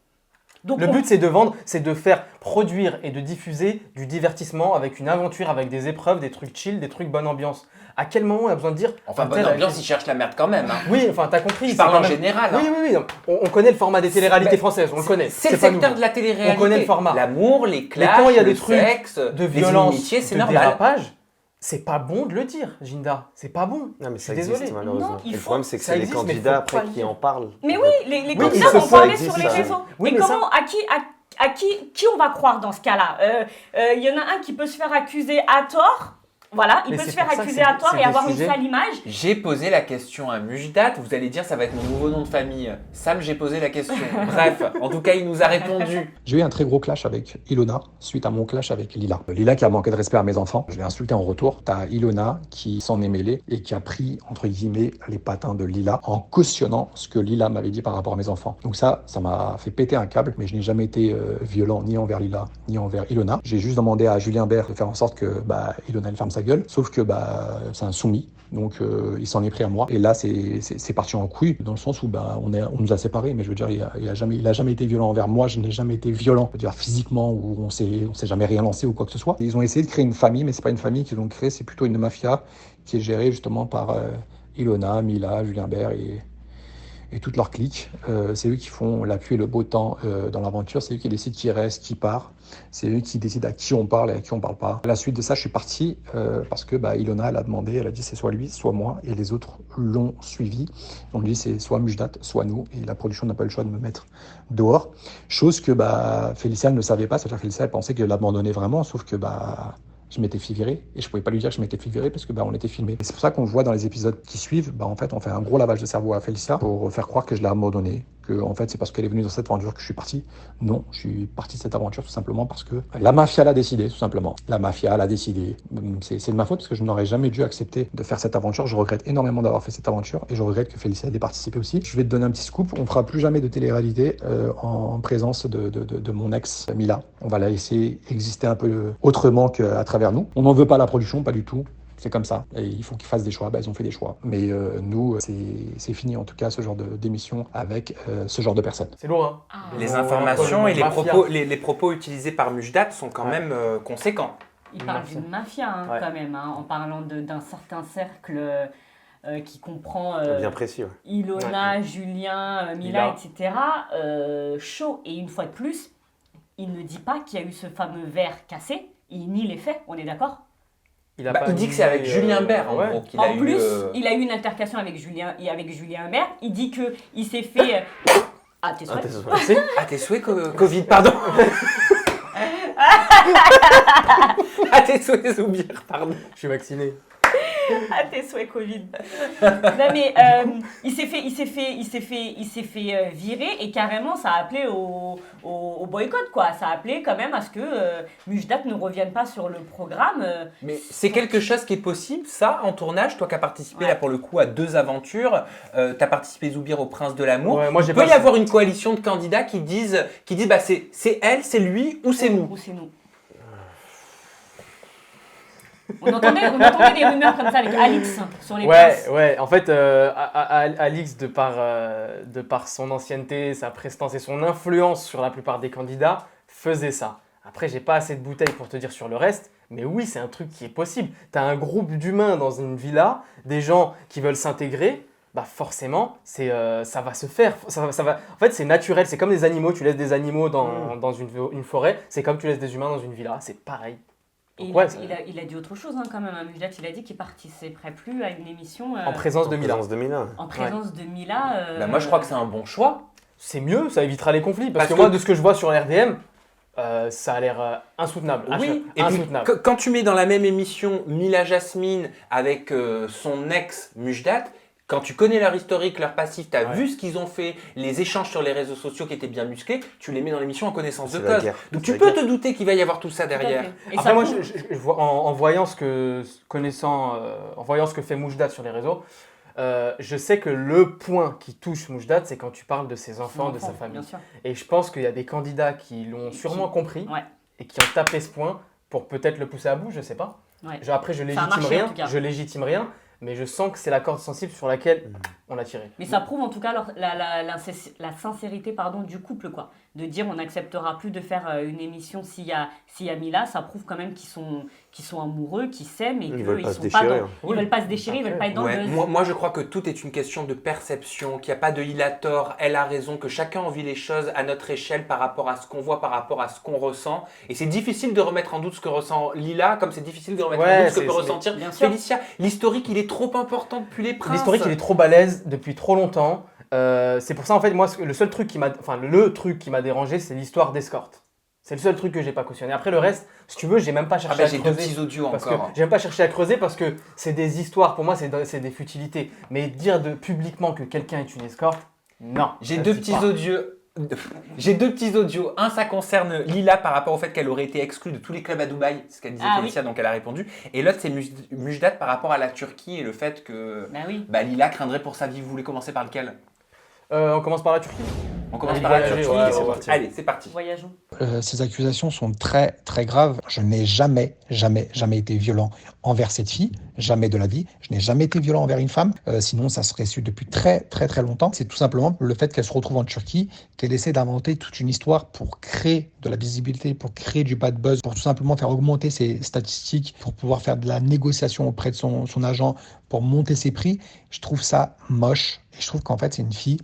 Donc Le but, c'est de vendre, c'est de faire produire et de diffuser du divertissement avec une aventure, avec des épreuves, des trucs chill, des trucs bonne ambiance. À quel moment on a besoin de dire... Enfin, bonne ambiance, ils cherchent la merde quand même. Hein. Oui, enfin, t'as compris. Je parle en même... général. Oui, oui, oui. On connaît le format des téléréalités françaises, on le connaît. C'est le secteur de la télé-réalité. On connaît le format. L'amour, les clashs, mais quand il y a des le trucs sexe, de violence, c'est de normal. dérapage, c'est pas bon de le dire, Ginda. C'est pas bon. Non, mais ça Désolé. existe malheureusement. Non, Et le problème, c'est que ça c'est les existe, mais candidats faut pas après le qui dire. en parlent. Mais oui, les Oui, candidats ça, vont ça parler existe, sur les ça. réseaux. Oui, et mais comment, à qui on va croire dans ce cas-là? Il y en a un qui peut se faire accuser à tort. Voilà, il Mais peut c'est se faire pour ça que accuser à tort c'est et des avoir sujets. une sale image. J'ai posé la question à Mujdat, vous allez dire ça va être mon nouveau nom de famille. Sam, j'ai posé la question. Bref, en tout cas, il nous a répondu. J'ai eu un très gros clash avec Ilona suite à mon clash avec Lila. Lila qui a manqué de respect à mes enfants, je l'ai insulté en retour. T'as Ilona qui s'en est mêlée et qui a pris, entre guillemets, les patins de Lila en cautionnant ce que Lila m'avait dit par rapport à mes enfants. Donc ça m'a fait péter un câble, mais je n'ai jamais été violent ni envers Lila, ni envers Ilona. J'ai juste demandé à Julien Bert de faire en sorte que Ilona elle ferme sa gueule, sauf que c'est un soumis. Donc il s'en est pris à moi. Et là, c'est parti en couille, dans le sens où on nous a séparés. Mais je veux dire, il a jamais été violent envers moi. Je n'ai jamais été violent, je veux dire physiquement, ou on s'est jamais rien lancé ou quoi que ce soit. Ils ont essayé de créer une famille, mais c'est pas une famille qu'ils ont créée, c'est plutôt une mafia qui est gérée justement par Ilona, Mila, Julien Bert et toute leur clique. C'est eux qui font la pluie et le beau temps dans l'aventure. C'est eux qui décident qui reste, qui part. C'est eux qui décident à qui on parle et à qui on parle pas. À la suite de ça, je suis parti parce que Ilona, elle a demandé, elle a dit c'est soit lui, soit moi. Et les autres l'ont suivi. On lui dit c'est soit Mujdat, soit nous. Et la production n'a pas eu le choix de me mettre dehors. Chose que Félicia ne savait pas. C'est-à-dire que Félicia, elle pensait qu'elle l'abandonnait vraiment. Sauf que je m'étais fait virer et je pouvais pas lui dire que je m'étais fait virer parce que on était filmé. Et c'est pour ça qu'on voit dans les épisodes qui suivent, en fait, on fait un gros lavage de cerveau à Félicia pour faire croire que je l'ai abandonné, que en fait c'est parce qu'elle est venue dans cette aventure que je suis parti. Non, je suis parti de cette aventure tout simplement parce que la mafia l'a décidé, tout simplement. La mafia l'a décidé. C'est de ma faute parce que je n'aurais jamais dû accepter de faire cette aventure. Je regrette énormément d'avoir fait cette aventure et je regrette que Félicia ait participé aussi. Je vais te donner un petit scoop, on fera plus jamais de télé-réalité en présence de mon ex Mila. On va la laisser exister un peu autrement qu'à travers nous. On n'en veut pas à la production, pas du tout. C'est comme ça. Et il faut qu'ils fassent des choix. Ils ont fait des choix. Mais nous, c'est fini en tout cas ce genre d'émission avec ce genre de personnes. C'est lourd, hein. Les informations et les propos utilisés par Mujdat sont quand même conséquents. Il parle d'une mafia quand même, en parlant d'un certain cercle qui comprend bien précis, Ilona, Julien, Mila, etc. Chaud. Et une fois de plus, il ne dit pas qu'il y a eu ce fameux verre cassé. Il nie les faits, on est d'accord? Il dit que c'est avec Julien Bert en gros qu'il a eu. En plus, il a eu une altercation avec Julien Bert. Il dit qu'il s'est fait. Ah, tes souhaits. Ah, tes souhaits, Covid, pardon. Ah, tes souhaits, Zoubir, pardon. Je suis vacciné. À tes souhaits Covid. Non mais il s'est fait virer et carrément ça a appelé au boycott quoi. Ça a appelé quand même à ce que Mujdat ne revienne pas sur le programme. Mais c'est quelque chose qui est possible ça en tournage. Toi qui as participé là pour le coup à 2 aventures, t'as participé Zoubir au Prince de l'amour. Ouais, moi, il peut y avoir une coalition de candidats qui disent c'est elle, c'est lui ou c'est nous. Ou c'est nous. On entendait des rumeurs comme ça avec Alix sur les places. Ouais, en fait, Alix, de par son ancienneté, sa prestance et son influence sur la plupart des candidats, faisait ça. Après, j'ai pas assez de bouteilles pour te dire sur le reste, mais oui, c'est un truc qui est possible. Tu as un groupe d'humains dans une villa, des gens qui veulent s'intégrer, forcément, ça va se faire. Ça va. En fait, c'est naturel, c'est comme des animaux, tu laisses des animaux dans une forêt, c'est comme tu laisses des humains dans une villa, c'est pareil. Et il a dit autre chose quand même, Mujdat, il a dit qu'il participerait plus à une émission en présence de Mila. En présence de Mila. Moi je crois que c'est un bon choix. C'est mieux, ça évitera les conflits. Parce que moi, de ce que je vois sur RDM, ça a l'air insoutenable. Oui, et insoutenable. Puis, quand tu mets dans la même émission Mila Jasmine avec son ex Mujdat, quand tu connais leur historique, leur passif, tu as vu ce qu'ils ont fait, les échanges sur les réseaux sociaux qui étaient bien musclés, tu les mets dans l'émission en connaissance de cause. Donc tu peux te douter qu'il va y avoir tout ça derrière. Après moi, je vois, en voyant ce que fait Mujdat sur les réseaux, je sais que le point qui touche Mujdat, c'est quand tu parles de ses enfants, de sa famille. Et je pense qu'il y a des candidats qui l'ont sûrement compris et qui ont tapé ce point pour peut-être le pousser à bout, je sais pas. Après, je légitime rien, mais je sens que c'est la corde sensible sur laquelle on a tiré. Mais ça prouve en tout cas la sincérité du couple, quoi. De dire on n'acceptera plus de faire une émission s'il y a Mila, ça prouve quand même qu'ils sont amoureux, qu'ils s'aiment et qu'ils veulent pas sont se pas déchirer. ils veulent pas se déchirer, ils veulent pas être dans le buzz. Moi, je crois que tout est une question de perception, qu'il n'y a pas de il a tort, elle a raison, que chacun vit les choses à notre échelle par rapport à ce qu'on voit, par rapport à ce qu'on ressent. Et c'est difficile de remettre en doute ce que ressent Lila, comme c'est difficile de remettre en doute ce que peut ressentir Félicia. L'historique, il est trop important depuis les princes. L'historique, il est trop balèze depuis trop longtemps. C'est pour ça, en fait, moi, le truc qui m'a dérangé, c'est l'histoire d'escorte. C'est le seul truc que j'ai pas cautionné. Après, le reste, si tu veux, j'ai même pas cherché à creuser. J'ai deux petits audios encore. J'ai même pas cherché à creuser parce que c'est des histoires, pour moi, c'est des futilités. Mais dire publiquement que quelqu'un est une escorte, non. J'ai deux petits audios. Un, ça concerne Lila par rapport au fait qu'elle aurait été exclue de tous les clubs à Dubaï, c'est ce qu'elle disait Félicia, donc elle a répondu. Et l'autre, c'est Mujdat par rapport à la Turquie et le fait que Lila craindrait pour sa vie. Vous voulez commencer par lequel ? On commence par la Turquie. On commence par la Turquie. Allez, c'est parti. Voyageons. Ces accusations sont très très graves. Je n'ai jamais été violent envers cette fille, jamais de la vie. Je n'ai jamais été violent envers une femme. Sinon, ça serait su depuis très très très longtemps. C'est tout simplement le fait qu'elle se retrouve en Turquie, qu'elle essaie d'inventer toute une histoire pour créer de la visibilité, pour créer du bad buzz, pour tout simplement faire augmenter ses statistiques, pour pouvoir faire de la négociation auprès de son agent, pour monter ses prix. Je trouve ça moche. Et je trouve qu'en fait, c'est une fille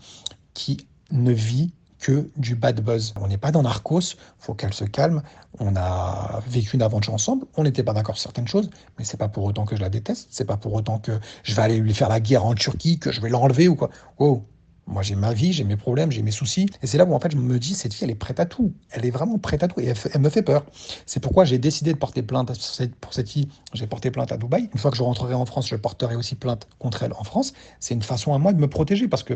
qui ne vit que du bad buzz. On n'est pas dans Narcos, faut qu'elle se calme. On a vécu une aventure ensemble, on n'était pas d'accord sur certaines choses, mais c'est pas pour autant que je la déteste, c'est pas pour autant que je vais aller lui faire la guerre en Turquie, que je vais l'enlever ou quoi. Oh, moi j'ai ma vie, j'ai mes problèmes, j'ai mes soucis. Et c'est là où en fait je me dis, cette fille elle est prête à tout. Elle est vraiment prête à tout et elle me fait peur. C'est pourquoi j'ai décidé de porter plainte pour cette fille. J'ai porté plainte à Dubaï. Une fois que je rentrerai en France, je porterai aussi plainte contre elle en France. C'est une façon à moi de me protéger parce que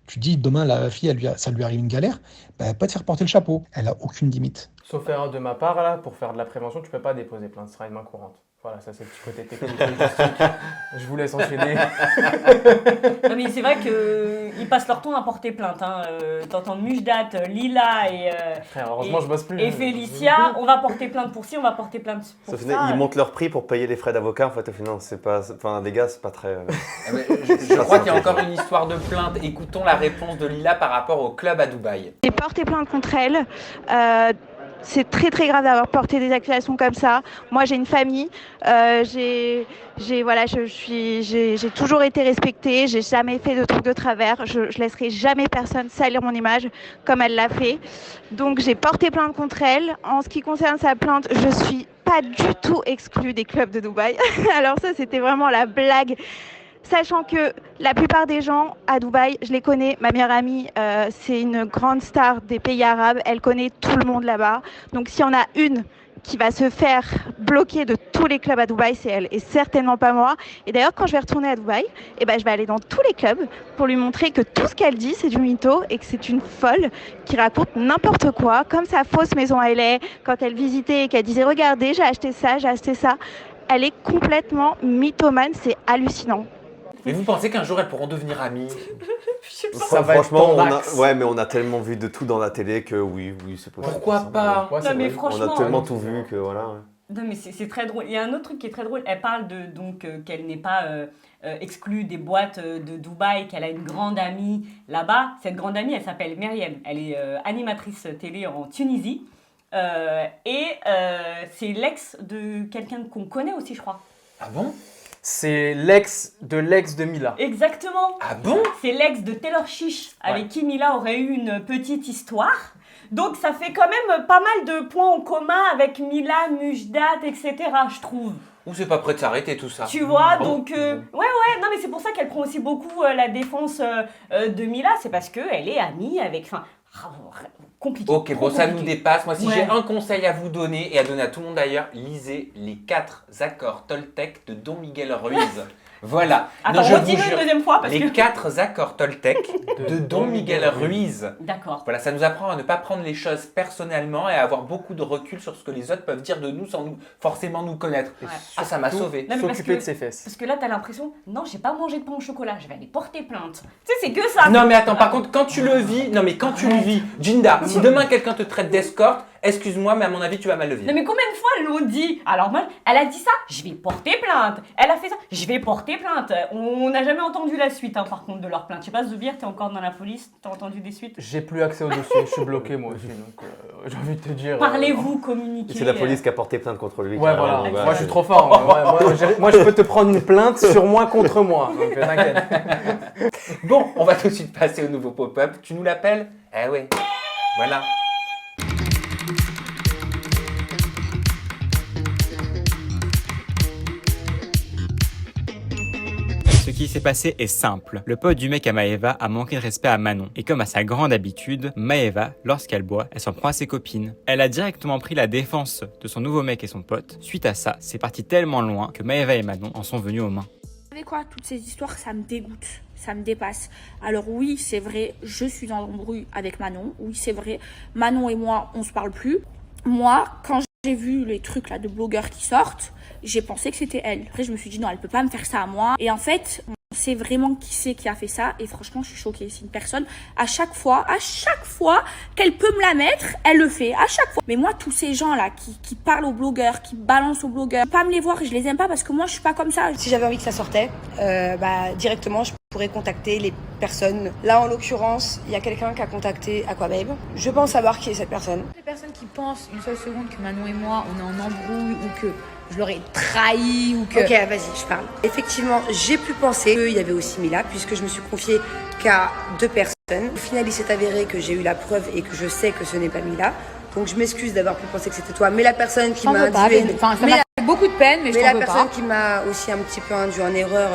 tu dis demain la fille ça lui arrive une galère, elle peut te faire porter le chapeau. Elle a aucune limite. Sauf erreur de ma part, là, pour faire de la prévention, tu peux pas déposer plainte, ce sera une main courante. Voilà, ça c'est le petit côté technique. Je vous laisse enchaîner. Non mais c'est vrai qu'ils passent leur temps à porter plainte. T'entends Mujdat, Lila heureusement, je bosse plus. Et Félicia, on va porter plainte pour ci, on va porter plainte pour ça. Ils montent leur prix pour payer les frais d'avocat. En fait, au final, les gars, c'est pas très... Je crois qu'il y a encore une histoire de plainte. Écoutons la réponse de Lila par rapport au club à Dubaï. J'ai porté plainte contre elle. C'est très très grave d'avoir porté des accusations comme ça. Moi j'ai une famille, j'ai toujours été respectée, j'ai jamais fait de trucs de travers, je laisserai jamais personne salir mon image comme elle l'a fait. Donc j'ai porté plainte contre elle. En ce qui concerne sa plainte, je suis pas du tout exclue des clubs de Dubaï. Alors ça c'était vraiment la blague. Sachant que la plupart des gens à Dubaï, je les connais, ma meilleure amie, c'est une grande star des pays arabes, elle connaît tout le monde là-bas. Donc s'il y en a une qui va se faire bloquer de tous les clubs à Dubaï, c'est elle, et certainement pas moi. Et d'ailleurs, quand je vais retourner à Dubaï, je vais aller dans tous les clubs pour lui montrer que tout ce qu'elle dit, c'est du mytho et que c'est une folle qui raconte n'importe quoi, comme sa fausse maison à LA, quand elle visitait et qu'elle disait « Regardez, j'ai acheté ça, j'ai acheté ça ». Elle est complètement mythomane, c'est hallucinant. Mais vous pensez qu'un jour elles pourront devenir amies ? Franchement, on a tellement vu de tout dans la télé que oui, c'est possible. Pourquoi pas ? Non, mais franchement, on a tellement tout vu que voilà. Ouais. Non mais c'est très drôle. Il y a un autre truc qui est très drôle. Elle parle qu'elle n'est pas exclue des boîtes de Dubaï, qu'elle a une grande amie là-bas. Cette grande amie, elle s'appelle Myriam. Elle est animatrice télé en Tunisie. C'est l'ex de quelqu'un qu'on connaît aussi, je crois. Ah bon ? C'est l'ex de Mila. Exactement. Ah bon ? C'est l'ex de Taylor Chiche, avec qui Mila aurait eu une petite histoire. Donc ça fait quand même pas mal de points en commun avec Mila, Mujdat, etc. je trouve. Ou c'est pas prêt de s'arrêter tout ça. Tu vois, donc... non mais c'est pour ça qu'elle prend aussi beaucoup la défense de Mila, c'est parce qu'elle est amie avec... compliqué. Ok, bon, ça nous dépasse. Moi, si j'ai un conseil à vous donner et à donner à tout le monde d'ailleurs, lisez les 4 accords Toltec de Don Miguel Ruiz. Voilà. Attends, je redis une deuxième fois parce les 4 accords Toltec de Don Miguel Ruiz. D'accord. Voilà, ça nous apprend à ne pas prendre les choses personnellement et à avoir beaucoup de recul sur ce que les autres peuvent dire de nous sans forcément nous connaître. Ouais. Ça m'a sauvé. S'occuper de ses fesses. Parce que là, t'as l'impression, non, j'ai pas mangé de pain au chocolat, je vais aller porter plainte. Tu sais, c'est que ça. Non, mais attends, par contre, quand tu le vis, Jinda, si demain quelqu'un te traite d'escorte, Excuse-moi, mais à mon avis, tu vas mal le vivre. Non mais combien de fois elles l'ont dit? Alors moi, elle a dit ça, je vais porter plainte. Elle a fait ça, je vais porter plainte. On n'a jamais entendu la suite par contre de leur plainte. Je sais pas, Zoubir, t'es encore dans la police, t'as entendu des suites? J'ai plus accès au dossier, je suis bloqué moi aussi, donc j'ai envie de te dire... Parlez-vous, communiquez. C'est la police qui a porté plainte contre lui. Ouais, carrément. voilà. Moi, je suis trop fort. Moi, je peux te prendre une plainte sur moi contre moi. Donc, t'inquiète. Bon, on va tout de suite passer au nouveau pop-up. Tu nous l'appelles? Eh oui. Voilà. Ce qui s'est passé est simple. Le pote du mec à Maëva a manqué de respect à Manon. Et comme à sa grande habitude, Maëva, lorsqu'elle boit, elle s'en prend à ses copines. Elle a directement pris la défense de son nouveau mec et son pote. Suite à ça, c'est parti tellement loin que Maëva et Manon en sont venus aux mains. Vous savez quoi, toutes ces histoires, ça me dégoûte, ça me dépasse. Alors oui, c'est vrai, je suis dans l'embrouille avec Manon. Oui, c'est vrai, Manon et moi, on se parle plus. Moi, quand j'ai vu les trucs là de blogueurs qui sortent, j'ai pensé que c'était elle. Après, je me suis dit non, elle peut pas me faire ça à moi. Et en fait, on sait vraiment qui c'est qui a fait ça. Et franchement, je suis choquée. C'est une personne, à chaque fois qu'elle peut me la mettre, elle le fait. À chaque fois. Mais moi, tous ces gens là qui parlent aux blogueurs, qui balancent aux blogueurs, pas me les voir, je les aime pas parce que moi, je suis pas comme ça. Si j'avais envie que ça sortait, directement, je pourrais contacter les personnes. Là, en l'occurrence, il y a quelqu'un qui a contacté Aquababe. Je pense savoir qui est cette personne. Les personnes qui pensent une seule seconde que Manon et moi, on est en embrouille ou que je l'aurais trahi ou que... Ok, vas-y, je parle. Effectivement, j'ai pu penser qu'il y avait aussi Mila, puisque je me suis confiée qu'à 2 personnes. Au final, il s'est avéré que j'ai eu la preuve et que je sais que ce n'est pas Mila. Donc je m'excuse d'avoir pu penser que c'était toi. Mais la personne qui m'a induit... Enfin, ça m'a fait beaucoup de peine, mais je t'en la veux personne pas. qui m'a aussi un petit peu induit en erreur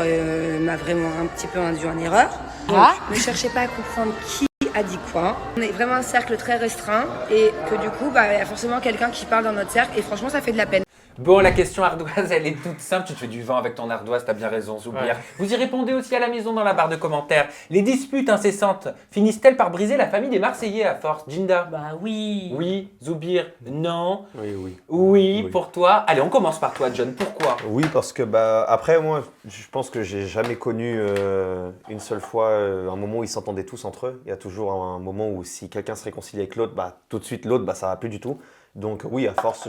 m'a vraiment un petit peu induit en erreur. Donc, ne cherchez pas à comprendre qui a dit quoi. On est vraiment un cercle très restreint et que du coup, il y a forcément quelqu'un qui parle dans notre cercle et franchement, ça fait de la peine. Bon, la question ardoise, elle est toute simple. Tu te fais du vent avec ton ardoise, t'as bien raison, Zoubir. Ouais. Vous y répondez aussi à la maison dans la barre de commentaires. Les disputes incessantes finissent-elles par briser la famille des Marseillais à force? Jinda? Bah oui. Oui. Zoubir? Non. Oui. Oui, pour toi. Allez, on commence par toi, John. Pourquoi? Oui, parce que après, moi, je pense que j'ai jamais connu une seule fois un moment où ils s'entendaient tous entre eux. Il y a toujours un moment où si quelqu'un se réconcilie avec l'autre, tout de suite l'autre, ça va plus du tout. Donc oui, à force,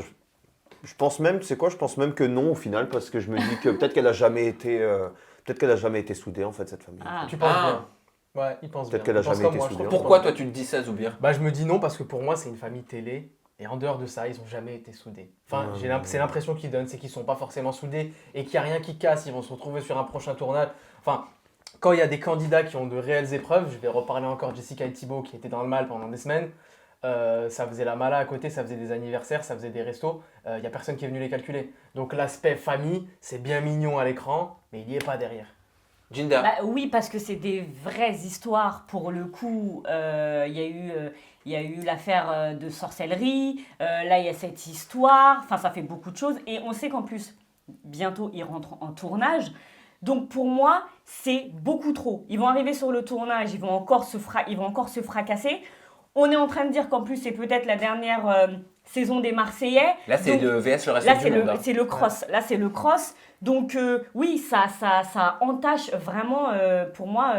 je pense même, tu sais quoi, je pense même que non au final, parce que je me dis que peut-être qu'elle a jamais été soudée en fait cette famille. Tu penses bien. Ouais, il pense Peut-être bien. qu'elle a Il pense jamais comme été moi, je soudée. trouve. Pourquoi toi tu te dis ça, Zoubir? Je me dis non parce que pour moi c'est une famille télé et en dehors de ça ils ont jamais été soudés. Enfin c'est l'impression qu'ils donnent, c'est qu'ils sont pas forcément soudés et qu'il y a rien qui casse, ils vont se retrouver sur un prochain tournage. Enfin quand il y a des candidats qui ont de réelles épreuves, je vais reparler encore de Jessica et Thibaut qui étaient dans le mal pendant des semaines. Ça faisait la mala à côté, ça faisait des anniversaires, ça faisait des restos, il n'y a personne qui est venu les calculer. Donc l'aspect famille, c'est bien mignon à l'écran, mais il n'y est pas derrière. Jinda? Oui, parce que c'est des vraies histoires pour le coup. Il y a eu l'affaire de sorcellerie, là il y a cette histoire, enfin ça fait beaucoup de choses. Et on sait qu'en plus, bientôt ils rentrent en tournage. Donc pour moi, c'est beaucoup trop. Ils vont arriver sur le tournage, ils vont encore se fracasser. On est en train de dire qu'en plus, c'est peut-être la dernière saison des Marseillais. Là, c'est donc, le VS, le reste là, du monde. c'est le cross. Là, c'est le cross. Donc, oui, ça entache vraiment, pour moi,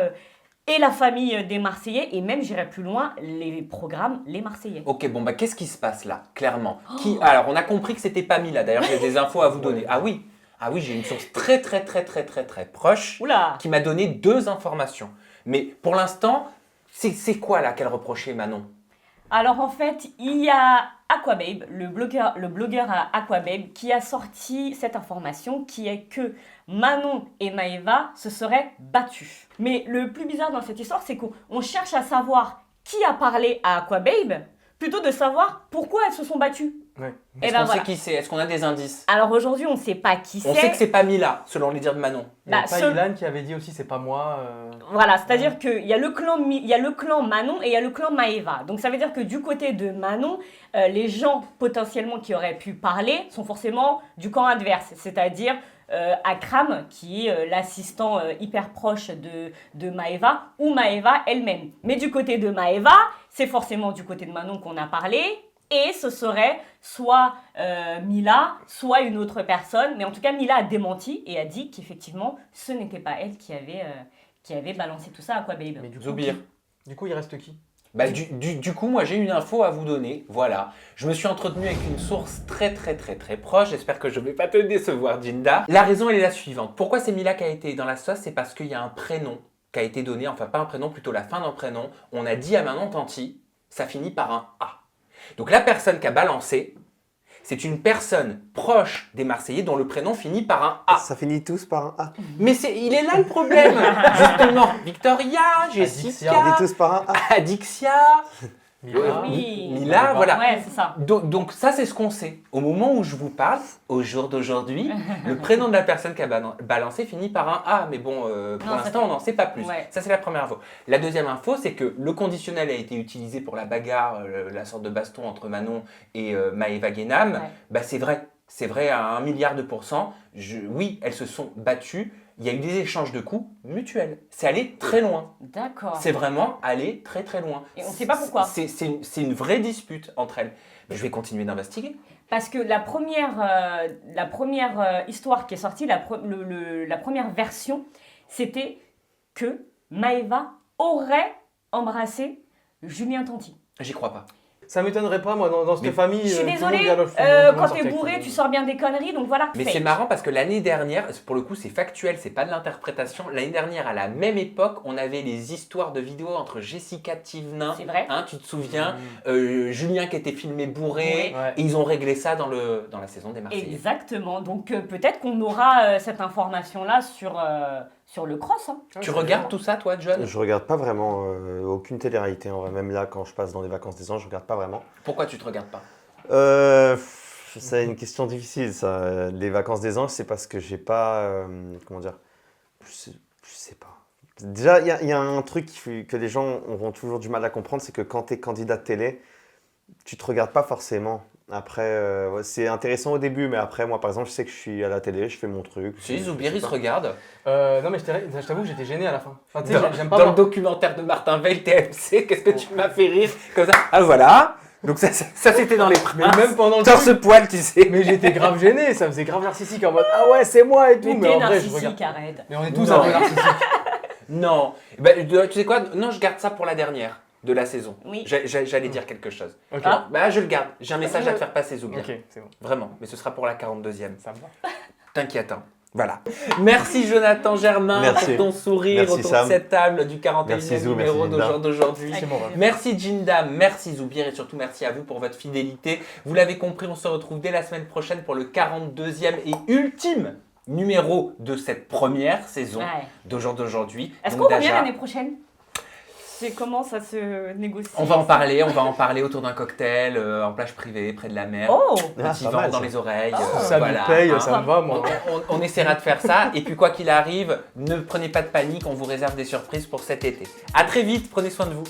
et la famille des Marseillais, et même, j'irai plus loin, les programmes Les Marseillais. Ok, qu'est-ce qui se passe là, clairement? Alors, on a compris que c'était pas Mila. D'ailleurs, j'ai des infos à vous donner. Ah oui, j'ai une source très proche qui m'a donné 2 informations. Mais pour l'instant... C'est quoi là qu'elle reprochait, Manon? Alors en fait, il y a Aquababe, le blogueur à Aquababe, qui a sorti cette information qui est que Manon et Maëva se seraient battues. Mais le plus bizarre dans cette histoire, c'est qu'on cherche à savoir qui a parlé à Aquababe, plutôt de savoir pourquoi elles se sont battues. Ouais. Est-ce qu'on sait qui c'est? Est-ce qu'on a des indices? Alors aujourd'hui, on ne sait pas qui c'est. On sait que c'est pas Mila, selon les dires de Manon. Il y a pas Ilan qui avait dit aussi c'est pas moi. Voilà, c'est-à-dire qu'il y a le clan Manon et il y a le clan Maëva. Donc ça veut dire que du côté de Manon, les gens potentiellement qui auraient pu parler sont forcément du camp adverse, c'est-à-dire Akram, qui est l'assistant hyper proche de Maëva, ou Maëva elle-même. Mais du côté de Maëva, c'est forcément du côté de Manon qu'on a parlé. Et ce serait soit Mila, soit une autre personne. Mais en tout cas, Mila a démenti et a dit qu'effectivement, ce n'était pas elle qui avait balancé tout ça à Aquababe. Mais du coup, Zoubir. Du coup, il reste qui? Bah, du coup, moi j'ai une info à vous donner, voilà. Je me suis entretenu avec une source très proche, j'espère que je ne vais pas te décevoir Jinda. La raison elle est la suivante, pourquoi c'est Mila qui a été dans la sauce, c'est parce qu'il y a un prénom qui a été donné, enfin pas un prénom, plutôt la fin d'un prénom. On a dit à Manon Tanti, ça finit par un A. Donc la personne qui a balancé, c'est une personne proche des Marseillais dont le prénom finit par un A. Ça finit tous par un A. Mais il est là le problème. Justement, Victoria, Jessica, on dit tous par un A. Adixia, Oui. Mila, voilà. Ouais, c'est ça. Donc ça, c'est ce qu'on sait. Au moment où je vous parle, au jour d'aujourd'hui, le prénom de la personne qui a balancé finit par un A. Mais bon, pour l'instant, on n'en sait pas plus. Ouais. Ça, c'est la première info. La deuxième info, c'est que le conditionnel a été utilisé pour la bagarre, la sorte de baston entre Manon et Maëva Guénam. Ouais. Bah, c'est vrai. C'est vrai à 1 milliard de pourcents. Oui, elles se sont battues. Il y a eu des échanges de coups mutuels. C'est allé très loin. D'accord. C'est vraiment allé très loin. Et on ne sait pas pourquoi. C'est une vraie dispute entre elles. Mais je vais continuer d'investiguer. Parce que la première histoire qui est sortie, la première version, c'était que Maëva aurait embrassé Julien Tanti. J'y crois pas. Ça m'étonnerait pas, moi, dans cette famille. Je suis tout le monde désolée, galop, tout le monde quand sortait t'es avec bourré, tout le tu monde. sors bien des conneries, donc voilà. Mais fake. c'est marrant parce que l'année dernière, pour le coup c'est factuel, c'est pas de l'interprétation. L'année dernière, à la même époque, on avait les histoires de vidéos entre Jessica Thivenin, C'est vrai. tu te souviens, Julien qui était filmé bourré, Ouais. et ils ont réglé ça dans la saison des Marseillais. Exactement, donc peut-être qu'on aura cette information-là sur le cross. Hein. Tu regardes tout ça, toi, John? Je regarde pas vraiment aucune télé-réalité. En vrai. Même là, quand je passe dans les vacances des anges, je regarde pas vraiment. Pourquoi tu te regardes pas? C'est une question difficile, ça. Les vacances des anges, c'est parce que j'ai pas... comment dire? Je sais pas. Déjà, il y a un truc que les gens auront toujours du mal à comprendre, c'est que quand tu es candidat de télé, tu te regardes pas forcément. Après, c'est intéressant au début, mais après, moi, par exemple, je sais que je suis à la télé, je fais mon truc. Si, Zoubiri se regarde. Non, mais je t'avoue que j'étais gêné à la fin. Enfin, tu sais, j'aime pas Dans le voir. documentaire de Martin Veil, TMC, qu'est-ce que tu m'as fait rire comme ça? Ah voilà. Donc ça c'était dans les Mais princes. même pendant le Torse truc. poil, tu sais. Mais j'étais grave gêné, ça faisait grave narcissique en mode ah ouais, c'est moi et tout. Mais t'es en vrai, je narcissique, regarde. arrête. Mais on est tous Non. un peu narcissiques. Non. Ben, tu sais quoi? Non, je garde ça pour la dernière de la saison. Oui. J'allais dire quelque chose. Ok. Ah, bah, je le garde. J'ai un message à te faire passer, Zoubir. Ok, c'est bon. Vraiment. Mais ce sera pour la 42e. Ça me va. T'inquiète. Hein. Voilà. Merci Jonathan Germain Merci. pour ton sourire Merci, autour Sam. de cette table du 41e Merci, Zou, numéro merci, Jinda. d'aujourd'hui. C'est bon, va. Merci Jinda, merci Zoubir et surtout merci à vous pour votre fidélité. Vous l'avez compris, on se retrouve dès la semaine prochaine pour le 42e et ultime numéro de cette première saison Ouais. d'aujourd'hui. Est-ce Donc, qu'on revient Daja, l'année prochaine? C'est comment ça se négocie? on va en parler autour d'un cocktail en plage privée près de la mer. Oh! Petit pas vent mal, dans ça. les oreilles. Ça voilà, nous paye, hein. ça me va, moi. On essaiera de faire ça. Et puis quoi qu'il arrive, ne prenez pas de panique, on vous réserve des surprises pour cet été. À très vite, prenez soin de vous.